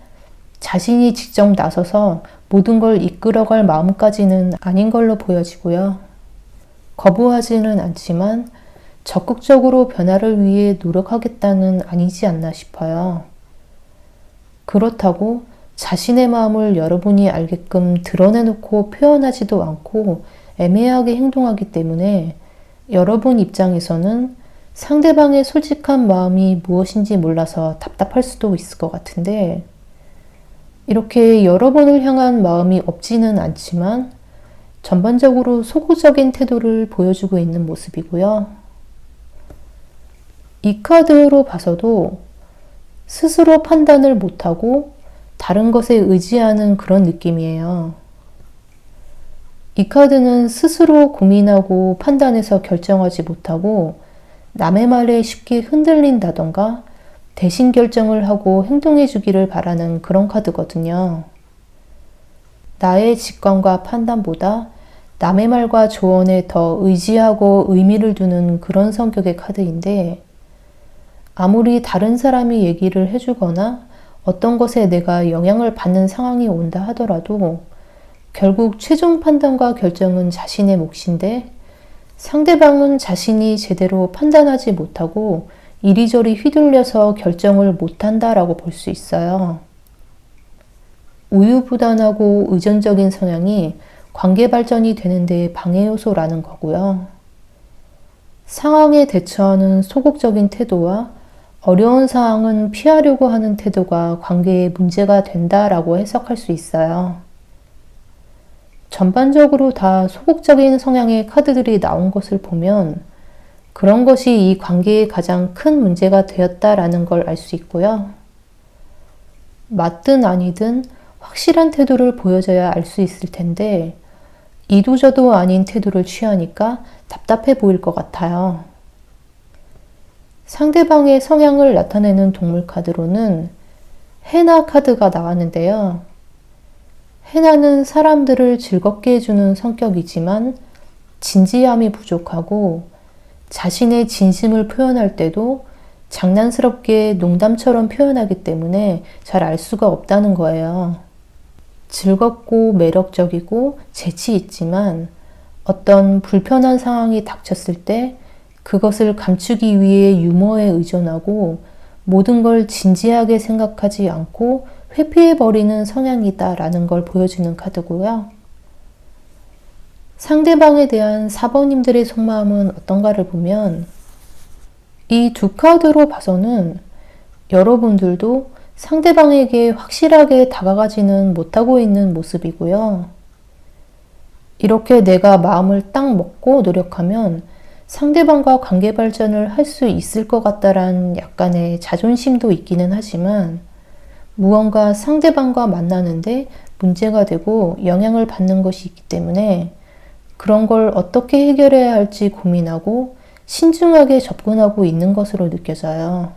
자신이 직접 나서서 모든 걸 이끌어갈 마음까지는 아닌 걸로 보여지고요. 거부하지는 않지만 적극적으로 변화를 위해 노력하겠다는 아니지 않나 싶어요. 그렇다고 자신의 마음을 여러분이 알게끔 드러내놓고 표현하지도 않고 애매하게 행동하기 때문에 여러분 입장에서는 상대방의 솔직한 마음이 무엇인지 몰라서 답답할 수도 있을 것 같은데, 이렇게 여러분을 향한 마음이 없지는 않지만 전반적으로 소극적인 태도를 보여주고 있는 모습이고요. 이 카드로 봐서도 스스로 판단을 못하고 다른 것에 의지하는 그런 느낌이에요. 이 카드는 스스로 고민하고 판단해서 결정하지 못하고 남의 말에 쉽게 흔들린다던가 대신 결정을 하고 행동해 주기를 바라는 그런 카드거든요. 나의 직감과 판단보다 남의 말과 조언에 더 의지하고 의미를 두는 그런 성격의 카드인데, 아무리 다른 사람이 얘기를 해주거나 어떤 것에 내가 영향을 받는 상황이 온다 하더라도 결국 최종 판단과 결정은 자신의 몫인데, 상대방은 자신이 제대로 판단하지 못하고 이리저리 휘둘려서 결정을 못한다라고 볼 수 있어요. 우유부단하고 의존적인 성향이 관계 발전이 되는 데 방해 요소라는 거고요. 상황에 대처하는 소극적인 태도와 어려운 상황은 피하려고 하는 태도가 관계에 문제가 된다라고 해석할 수 있어요. 전반적으로 다 소극적인 성향의 카드들이 나온 것을 보면 그런 것이 이 관계에 가장 큰 문제가 되었다라는 걸 알 수 있고요. 맞든 아니든 확실한 태도를 보여줘야 알 수 있을 텐데 이도저도 아닌 태도를 취하니까 답답해 보일 것 같아요. 상대방의 성향을 나타내는 동물 카드로는 해나 카드가 나왔는데요. 해나는 사람들을 즐겁게 해주는 성격이지만 진지함이 부족하고 자신의 진심을 표현할 때도 장난스럽게 농담처럼 표현하기 때문에 잘 알 수가 없다는 거예요. 즐겁고 매력적이고 재치 있지만 어떤 불편한 상황이 닥쳤을 때 그것을 감추기 위해 유머에 의존하고 모든 걸 진지하게 생각하지 않고 회피해버리는 성향이다라는 걸 보여주는 카드고요. 상대방에 대한 사번님들의 속마음은 어떤가를 보면 이 두 카드로 봐서는 여러분들도 상대방에게 확실하게 다가가지는 못하고 있는 모습이고요. 이렇게 내가 마음을 딱 먹고 노력하면 상대방과 관계 발전을 할 수 있을 것 같다란 약간의 자존심도 있기는 하지만 무언가 상대방과 만나는데 문제가 되고 영향을 받는 것이 있기 때문에 그런 걸 어떻게 해결해야 할지 고민하고 신중하게 접근하고 있는 것으로 느껴져요.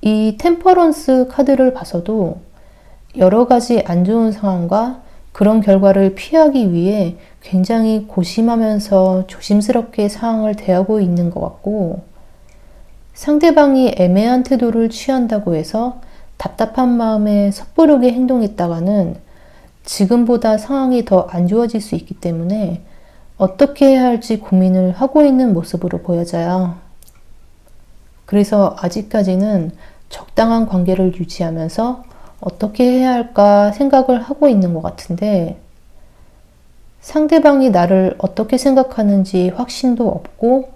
이 템퍼런스 카드를 봐서도 여러 가지 안 좋은 상황과 그런 결과를 피하기 위해 굉장히 고심하면서 조심스럽게 상황을 대하고 있는 것 같고, 상대방이 애매한 태도를 취한다고 해서 답답한 마음에 섣부르게 행동했다가는 지금보다 상황이 더 안 좋아질 수 있기 때문에 어떻게 해야 할지 고민을 하고 있는 모습으로 보여져요. 그래서 아직까지는 적당한 관계를 유지하면서 어떻게 해야 할까 생각을 하고 있는 것 같은데, 상대방이 나를 어떻게 생각하는지 확신도 없고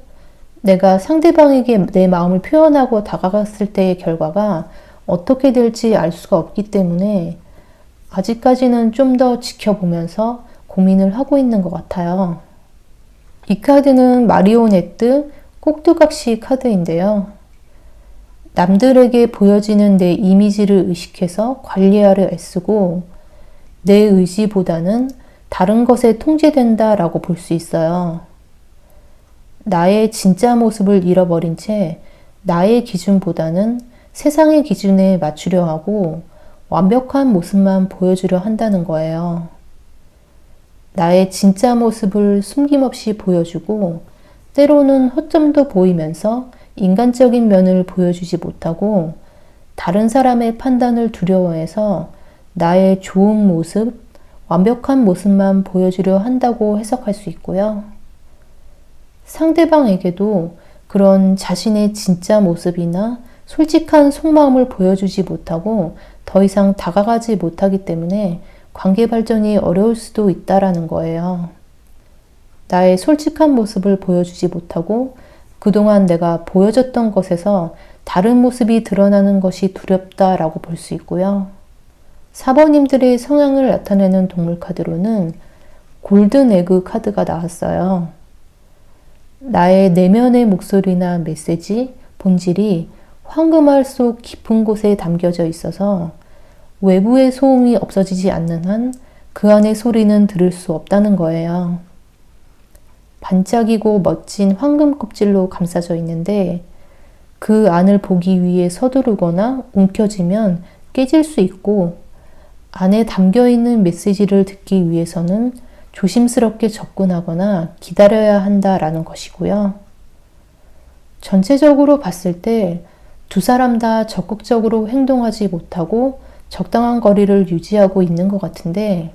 내가 상대방에게 내 마음을 표현하고 다가갔을 때의 결과가 어떻게 될지 알 수가 없기 때문에 아직까지는 좀 더 지켜보면서 고민을 하고 있는 것 같아요. 이 카드는 마리오네트 꼭두각시 카드인데요. 남들에게 보여지는 내 이미지를 의식해서 관리하려 애쓰고 내 의지보다는 다른 것에 통제된다라고 볼 수 있어요. 나의 진짜 모습을 잃어버린 채 나의 기준보다는 세상의 기준에 맞추려 하고 완벽한 모습만 보여주려 한다는 거예요. 나의 진짜 모습을 숨김없이 보여주고 때로는 허점도 보이면서 인간적인 면을 보여주지 못하고 다른 사람의 판단을 두려워해서 나의 좋은 모습, 완벽한 모습만 보여주려 한다고 해석할 수 있고요. 상대방에게도 그런 자신의 진짜 모습이나 솔직한 속마음을 보여주지 못하고 더 이상 다가가지 못하기 때문에 관계 발전이 어려울 수도 있다라는 거예요. 나의 솔직한 모습을 보여주지 못하고 그동안 내가 보여줬던 것에서 다른 모습이 드러나는 것이 두렵다라고 볼 수 있고요. 사번님들의 성향을 나타내는 동물 카드로는 골든 에그 카드가 나왔어요. 나의 내면의 목소리나 메시지, 본질이 황금알 속 깊은 곳에 담겨져 있어서 외부의 소음이 없어지지 않는 한 그 안의 소리는 들을 수 없다는 거예요. 반짝이고 멋진 황금 껍질로 감싸져 있는데 그 안을 보기 위해 서두르거나 움켜쥐면 깨질 수 있고 안에 담겨있는 메시지를 듣기 위해서는 조심스럽게 접근하거나 기다려야 한다라는 것이고요. 전체적으로 봤을 때 두 사람 다 적극적으로 행동하지 못하고 적당한 거리를 유지하고 있는 것 같은데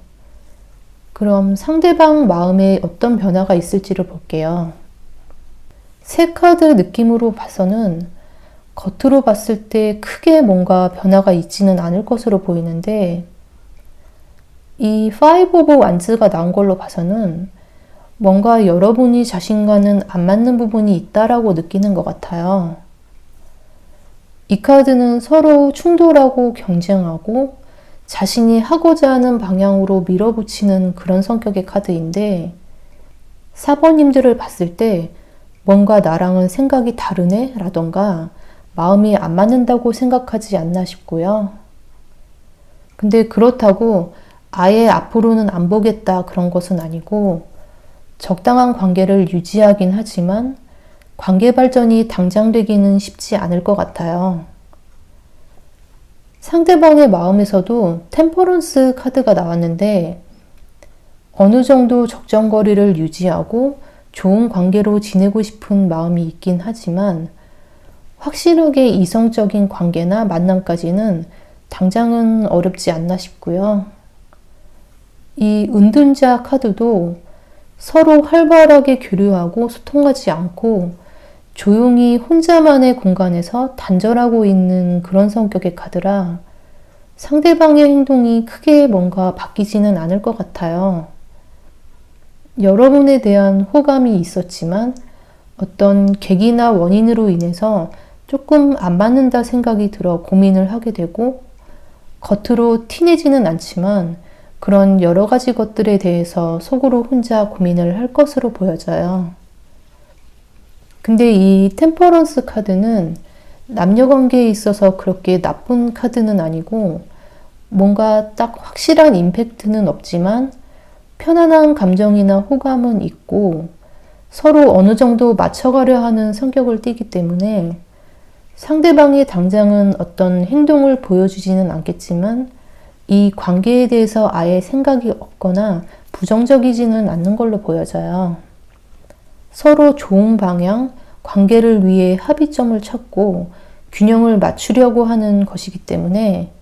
그럼 상대방 마음에 어떤 변화가 있을지를 볼게요. 세 카드 느낌으로 봐서는 겉으로 봤을 때 크게 뭔가 변화가 있지는 않을 것으로 보이는데 이 파이브 오브 완즈가 나온 걸로 봐서는 뭔가 여러분이 자신과는 안 맞는 부분이 있다라고 느끼는 것 같아요. 이 카드는 서로 충돌하고 경쟁하고 자신이 하고자 하는 방향으로 밀어붙이는 그런 성격의 카드인데 사번님들을 봤을 때 뭔가 나랑은 생각이 다르네? 라던가 마음이 안 맞는다고 생각하지 않나 싶고요. 근데 그렇다고 아예 앞으로는 안 보겠다 그런 것은 아니고 적당한 관계를 유지하긴 하지만 관계 발전이 당장 되기는 쉽지 않을 것 같아요. 상대방의 마음에서도 템퍼런스 카드가 나왔는데 어느 정도 적정거리를 유지하고 좋은 관계로 지내고 싶은 마음이 있긴 하지만 확실하게 이성적인 관계나 만남까지는 당장은 어렵지 않나 싶고요. 이 은둔자 카드도 서로 활발하게 교류하고 소통하지 않고 조용히 혼자만의 공간에서 단절하고 있는 그런 성격의 카드라 상대방의 행동이 크게 뭔가 바뀌지는 않을 것 같아요. 여러분에 대한 호감이 있었지만 어떤 계기나 원인으로 인해서 조금 안 맞는다 생각이 들어 고민을 하게 되고 겉으로 티내지는 않지만 그런 여러 가지 것들에 대해서 속으로 혼자 고민을 할 것으로 보여져요. 근데 이 템퍼런스 카드는 남녀 관계에 있어서 그렇게 나쁜 카드는 아니고 뭔가 딱 확실한 임팩트는 없지만 편안한 감정이나 호감은 있고 서로 어느 정도 맞춰가려 하는 성격을 띠기 때문에 상대방이 당장은 어떤 행동을 보여주지는 않겠지만 이 관계에 대해서 아예 생각이 없거나 부정적이지는 않는 걸로 보여져요. 서로 좋은 방향, 관계를 위해 합의점을 찾고 균형을 맞추려고 하는 것이기 때문에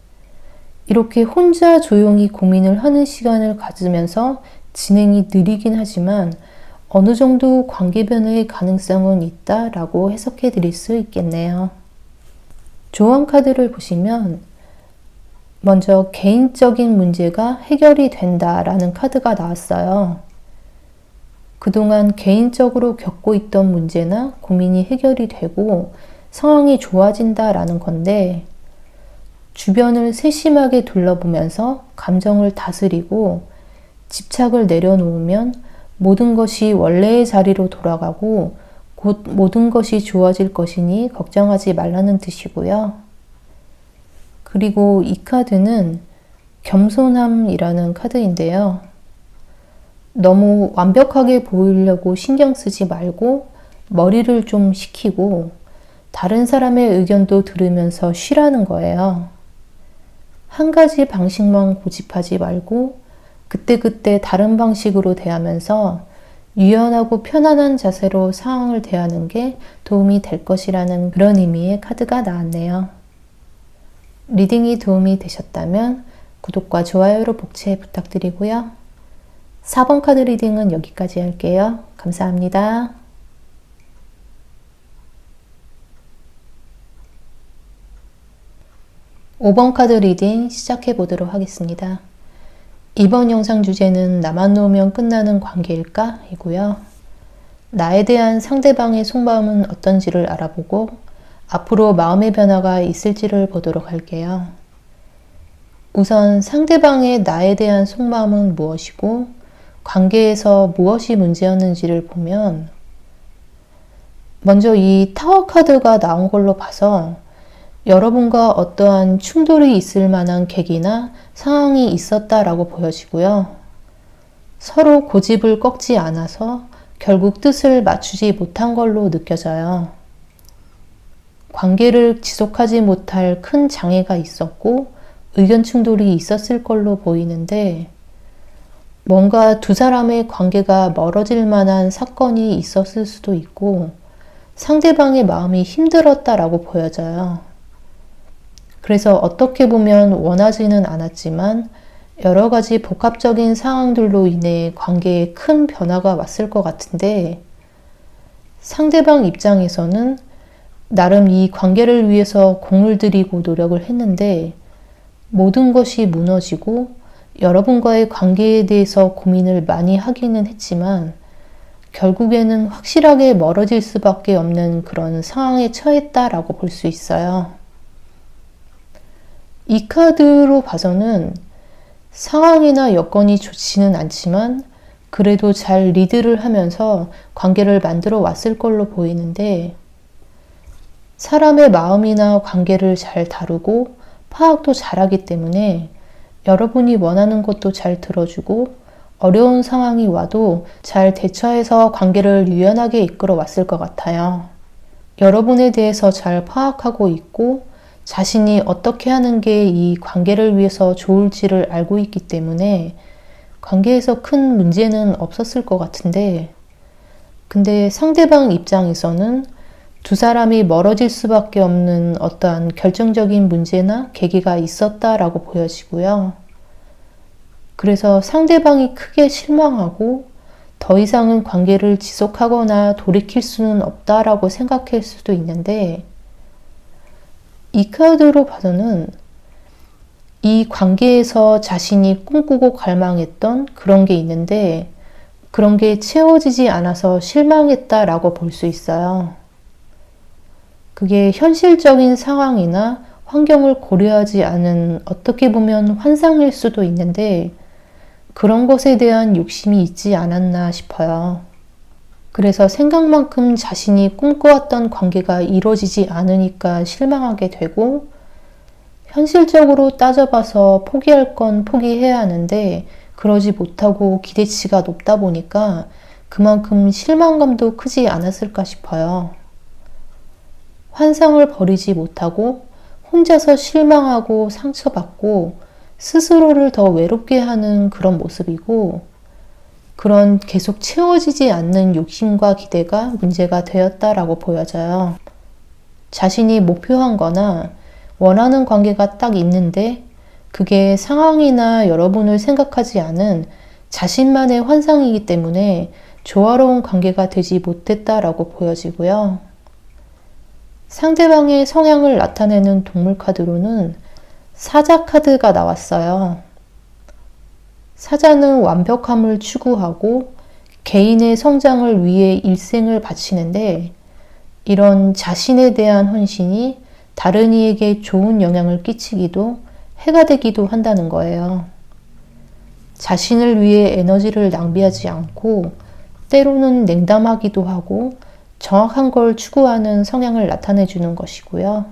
이렇게 혼자 조용히 고민을 하는 시간을 가지면서 진행이 느리긴 하지만 어느 정도 관계 변화의 가능성은 있다라고 해석해 드릴 수 있겠네요. 조언 카드를 보시면 먼저 개인적인 문제가 해결이 된다라는 카드가 나왔어요. 그동안 개인적으로 겪고 있던 문제나 고민이 해결이 되고 상황이 좋아진다라는 건데 주변을 세심하게 둘러보면서 감정을 다스리고 집착을 내려놓으면 모든 것이 원래의 자리로 돌아가고 곧 모든 것이 좋아질 것이니 걱정하지 말라는 뜻이고요. 그리고 이 카드는 겸손함이라는 카드인데요. 너무 완벽하게 보이려고 신경 쓰지 말고 머리를 좀 식히고 다른 사람의 의견도 들으면서 쉬라는 거예요. 한 가지 방식만 고집하지 말고 그때그때 다른 방식으로 대하면서 유연하고 편안한 자세로 상황을 대하는 게 도움이 될 것이라는 그런 의미의 카드가 나왔네요. 리딩이 도움이 되셨다면 구독과 좋아요로 복채 부탁드리고요. 4번 카드 리딩은 여기까지 할게요. 감사합니다. 5번 카드 리딩 시작해 보도록 하겠습니다. 이번 영상 주제는 나만 놓으면 끝나는 관계일까? 이고요. 나에 대한 상대방의 속마음은 어떤지를 알아보고 앞으로 마음의 변화가 있을지를 보도록 할게요. 우선 상대방의 나에 대한 속마음은 무엇이고 관계에서 무엇이 문제였는지를 보면 먼저 이 타워 카드가 나온 걸로 봐서 여러분과 어떠한 충돌이 있을 만한 계기나 상황이 있었다라고 보여지고요. 서로 고집을 꺾지 않아서 결국 뜻을 맞추지 못한 걸로 느껴져요. 관계를 지속하지 못할 큰 장애가 있었고 의견 충돌이 있었을 걸로 보이는데 뭔가 두 사람의 관계가 멀어질 만한 사건이 있었을 수도 있고 상대방의 마음이 힘들었다라고 보여져요. 그래서 어떻게 보면 원하지는 않았지만 여러 가지 복합적인 상황들로 인해 관계에 큰 변화가 왔을 것 같은데 상대방 입장에서는 나름 이 관계를 위해서 공을 들이고 노력을 했는데 모든 것이 무너지고 여러분과의 관계에 대해서 고민을 많이 하기는 했지만 결국에는 확실하게 멀어질 수밖에 없는 그런 상황에 처했다라고 볼 수 있어요. 이 카드로 봐서는 상황이나 여건이 좋지는 않지만 그래도 잘 리드를 하면서 관계를 만들어 왔을 걸로 보이는데 사람의 마음이나 관계를 잘 다루고 파악도 잘하기 때문에 여러분이 원하는 것도 잘 들어주고 어려운 상황이 와도 잘 대처해서 관계를 유연하게 이끌어 왔을 것 같아요. 여러분에 대해서 잘 파악하고 있고 자신이 어떻게 하는 게 이 관계를 위해서 좋을지를 알고 있기 때문에 관계에서 큰 문제는 없었을 것 같은데 근데 상대방 입장에서는 두 사람이 멀어질 수밖에 없는 어떠한 결정적인 문제나 계기가 있었다라고 보여지고요. 그래서 상대방이 크게 실망하고 더 이상은 관계를 지속하거나 돌이킬 수는 없다라고 생각할 수도 있는데 이 카드로 봐서는 이 관계에서 자신이 꿈꾸고 갈망했던 그런 게 있는데 그런 게 채워지지 않아서 실망했다라고 볼 수 있어요. 그게 현실적인 상황이나 환경을 고려하지 않은 어떻게 보면 환상일 수도 있는데 그런 것에 대한 욕심이 있지 않았나 싶어요. 그래서 생각만큼 자신이 꿈꿔왔던 관계가 이루어지지 않으니까 실망하게 되고 현실적으로 따져봐서 포기할 건 포기해야 하는데 그러지 못하고 기대치가 높다 보니까 그만큼 실망감도 크지 않았을까 싶어요. 환상을 버리지 못하고 혼자서 실망하고 상처받고 스스로를 더 외롭게 하는 그런 모습이고 그런 계속 채워지지 않는 욕심과 기대가 문제가 되었다라고 보여져요. 자신이 목표한 거나 원하는 관계가 딱 있는데 그게 상황이나 여러분을 생각하지 않은 자신만의 환상이기 때문에 조화로운 관계가 되지 못했다라고 보여지고요. 상대방의 성향을 나타내는 동물 카드로는 사자 카드가 나왔어요. 사자는 완벽함을 추구하고 개인의 성장을 위해 일생을 바치는데 이런 자신에 대한 헌신이 다른 이에게 좋은 영향을 끼치기도 해가 되기도 한다는 거예요. 자신을 위해 에너지를 낭비하지 않고 때로는 냉담하기도 하고 정확한 걸 추구하는 성향을 나타내주는 것이고요.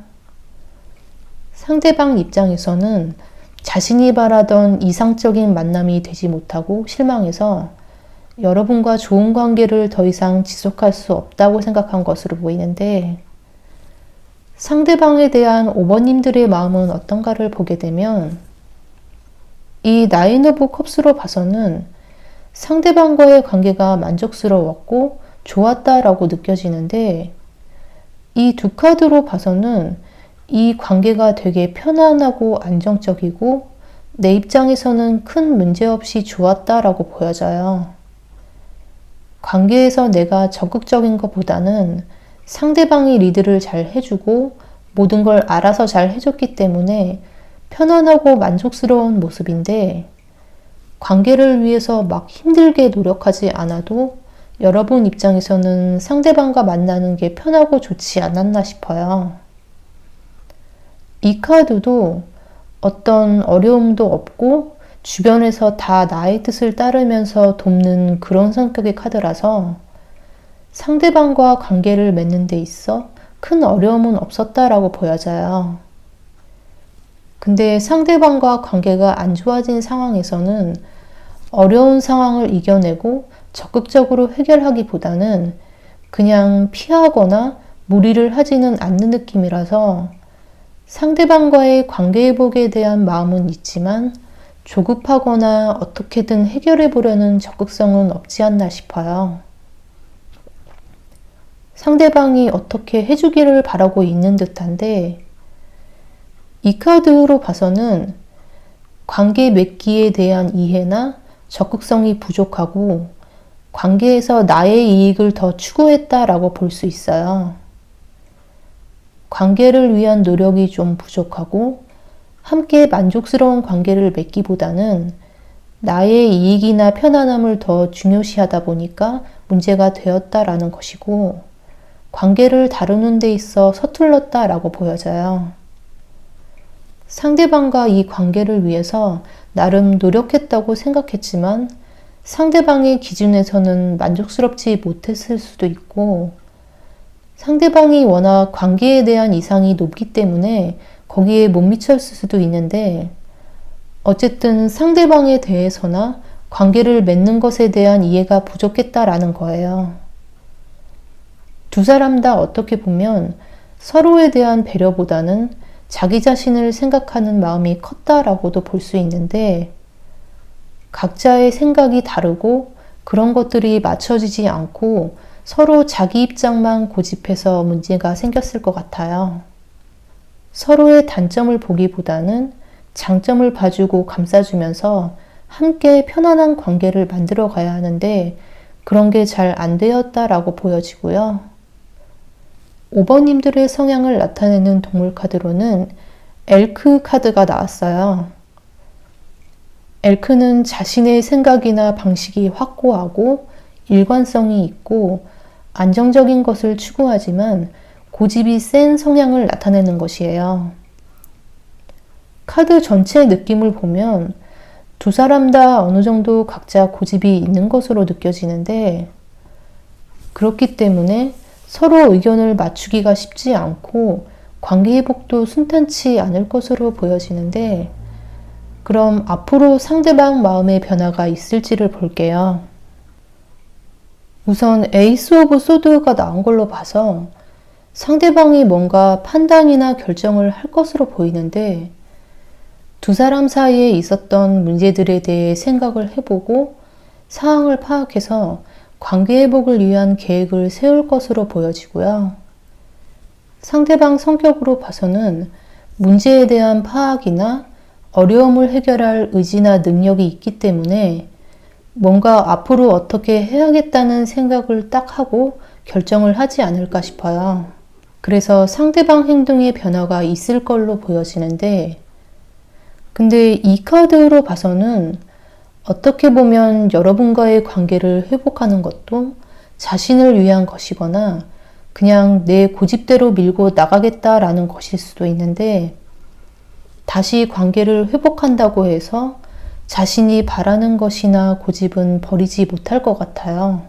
상대방 입장에서는 자신이 바라던 이상적인 만남이 되지 못하고 실망해서 여러분과 좋은 관계를 더 이상 지속할 수 없다고 생각한 것으로 보이는데 상대방에 대한 오버님들의 마음은 어떤가를 보게 되면 이 나인 오브 컵스로 봐서는 상대방과의 관계가 만족스러웠고 좋았다라고 느껴지는데 이 두 카드로 봐서는 이 관계가 되게 편안하고 안정적이고 내 입장에서는 큰 문제 없이 좋았다라고 보여져요. 관계에서 내가 적극적인 것보다는 상대방이 리드를 잘 해주고 모든 걸 알아서 잘 해줬기 때문에 편안하고 만족스러운 모습인데 관계를 위해서 막 힘들게 노력하지 않아도 여러분 입장에서는 상대방과 만나는 게 편하고 좋지 않았나 싶어요. 이 카드도 어떤 어려움도 없고 주변에서 다 나의 뜻을 따르면서 돕는 그런 성격의 카드라서 상대방과 관계를 맺는 데 있어 큰 어려움은 없었다라고 보여져요. 근데 상대방과 관계가 안 좋아진 상황에서는 어려운 상황을 이겨내고 적극적으로 해결하기보다는 그냥 피하거나 무리를 하지는 않는 느낌이라서 상대방과의 관계 회복에 대한 마음은 있지만 조급하거나 어떻게든 해결해 보려는 적극성은 없지 않나 싶어요. 상대방이 어떻게 해주기를 바라고 있는 듯한데 이 카드로 봐서는 관계 맺기에 대한 이해나 적극성이 부족하고 관계에서 나의 이익을 더 추구했다라고 볼 수 있어요. 관계를 위한 노력이 좀 부족하고 함께 만족스러운 관계를 맺기보다는 나의 이익이나 편안함을 더 중요시하다 보니까 문제가 되었다라는 것이고 관계를 다루는 데 있어 서툴렀다라고 보여져요. 상대방과 이 관계를 위해서 나름 노력했다고 생각했지만 상대방의 기준에서는 만족스럽지 못했을 수도 있고 상대방이 워낙 관계에 대한 이상이 높기 때문에 거기에 못 미쳤을 수도 있는데 어쨌든 상대방에 대해서나 관계를 맺는 것에 대한 이해가 부족했다라는 거예요. 두 사람 다 어떻게 보면 서로에 대한 배려보다는 자기 자신을 생각하는 마음이 컸다라고도 볼 수 있는데 각자의 생각이 다르고 그런 것들이 맞춰지지 않고 서로 자기 입장만 고집해서 문제가 생겼을 것 같아요. 서로의 단점을 보기보다는 장점을 봐주고 감싸주면서 함께 편안한 관계를 만들어 가야 하는데 그런 게 잘 안 되었다라고 보여지고요. 5번님들의 성향을 나타내는 동물 카드로는 엘크 카드가 나왔어요. 엘크는 자신의 생각이나 방식이 확고하고 일관성이 있고 안정적인 것을 추구하지만 고집이 센 성향을 나타내는 것이에요. 카드 전체 느낌을 보면 두 사람 다 어느 정도 각자 고집이 있는 것으로 느껴지는데 그렇기 때문에 서로 의견을 맞추기가 쉽지 않고 관계 회복도 순탄치 않을 것으로 보여지는데 그럼 앞으로 상대방 마음의 변화가 있을지를 볼게요. 우선 에이스 오브 소드가 나온 걸로 봐서 상대방이 뭔가 판단이나 결정을 할 것으로 보이는데 두 사람 사이에 있었던 문제들에 대해 생각을 해보고 상황을 파악해서 관계 회복을 위한 계획을 세울 것으로 보여지고요. 상대방 성격으로 봐서는 문제에 대한 파악이나 어려움을 해결할 의지나 능력이 있기 때문에 뭔가 앞으로 어떻게 해야겠다는 생각을 딱 하고 결정을 하지 않을까 싶어요. 그래서 상대방 행동에 변화가 있을 걸로 보여지는데 근데 이 카드로 봐서는 어떻게 보면 여러분과의 관계를 회복하는 것도 자신을 위한 것이거나 그냥 내 고집대로 밀고 나가겠다라는 것일 수도 있는데 다시 관계를 회복한다고 해서 자신이 바라는 것이나 고집은 버리지 못할 것 같아요.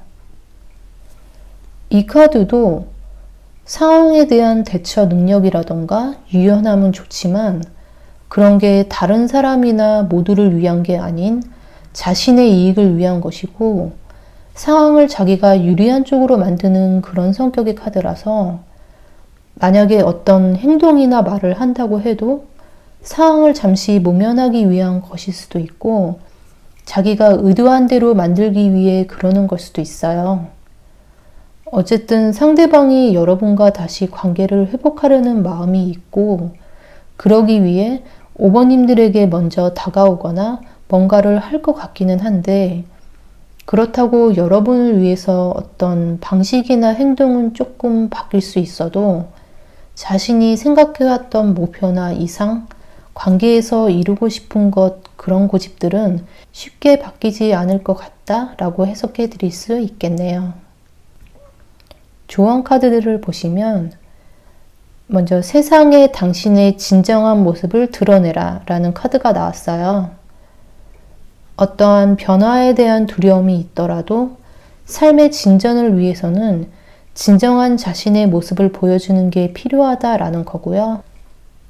이 카드도 상황에 대한 대처 능력이라던가 유연함은 좋지만 그런 게 다른 사람이나 모두를 위한 게 아닌 자신의 이익을 위한 것이고 상황을 자기가 유리한 쪽으로 만드는 그런 성격의 카드라서 만약에 어떤 행동이나 말을 한다고 해도 상황을 잠시 모면하기 위한 것일 수도 있고 자기가 의도한 대로 만들기 위해 그러는 걸 수도 있어요. 어쨌든 상대방이 여러분과 다시 관계를 회복하려는 마음이 있고 그러기 위해 5번님들에게 먼저 다가오거나 뭔가를 할 것 같기는 한데 그렇다고 여러분을 위해서 어떤 방식이나 행동은 조금 바뀔 수 있어도 자신이 생각해왔던 목표나 이상, 관계에서 이루고 싶은 것 그런 고집들은 쉽게 바뀌지 않을 것 같다라고 해석해 드릴 수 있겠네요. 조언 카드들을 보시면 먼저 세상에 당신의 진정한 모습을 드러내라 라는 카드가 나왔어요. 어떠한 변화에 대한 두려움이 있더라도 삶의 진전을 위해서는 진정한 자신의 모습을 보여주는 게 필요하다라는 거고요.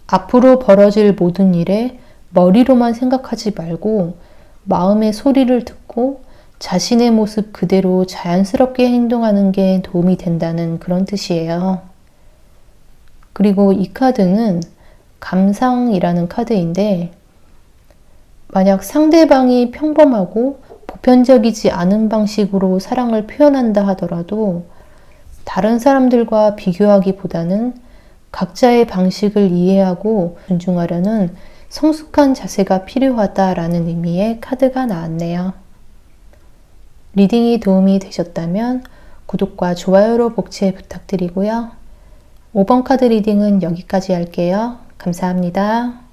앞으로 벌어질 모든 일에 머리로만 생각하지 말고 마음의 소리를 듣고 자신의 모습 그대로 자연스럽게 행동하는 게 도움이 된다는 그런 뜻이에요. 그리고 이 카드는 감상이라는 카드인데, 만약 상대방이 평범하고 보편적이지 않은 방식으로 사랑을 표현한다 하더라도 다른 사람들과 비교하기보다는 각자의 방식을 이해하고 존중하려는 성숙한 자세가 필요하다라는 의미의 카드가 나왔네요. 리딩이 도움이 되셨다면 구독과 좋아요로 복채 부탁드리고요. 5번 카드 리딩은 여기까지 할게요. 감사합니다.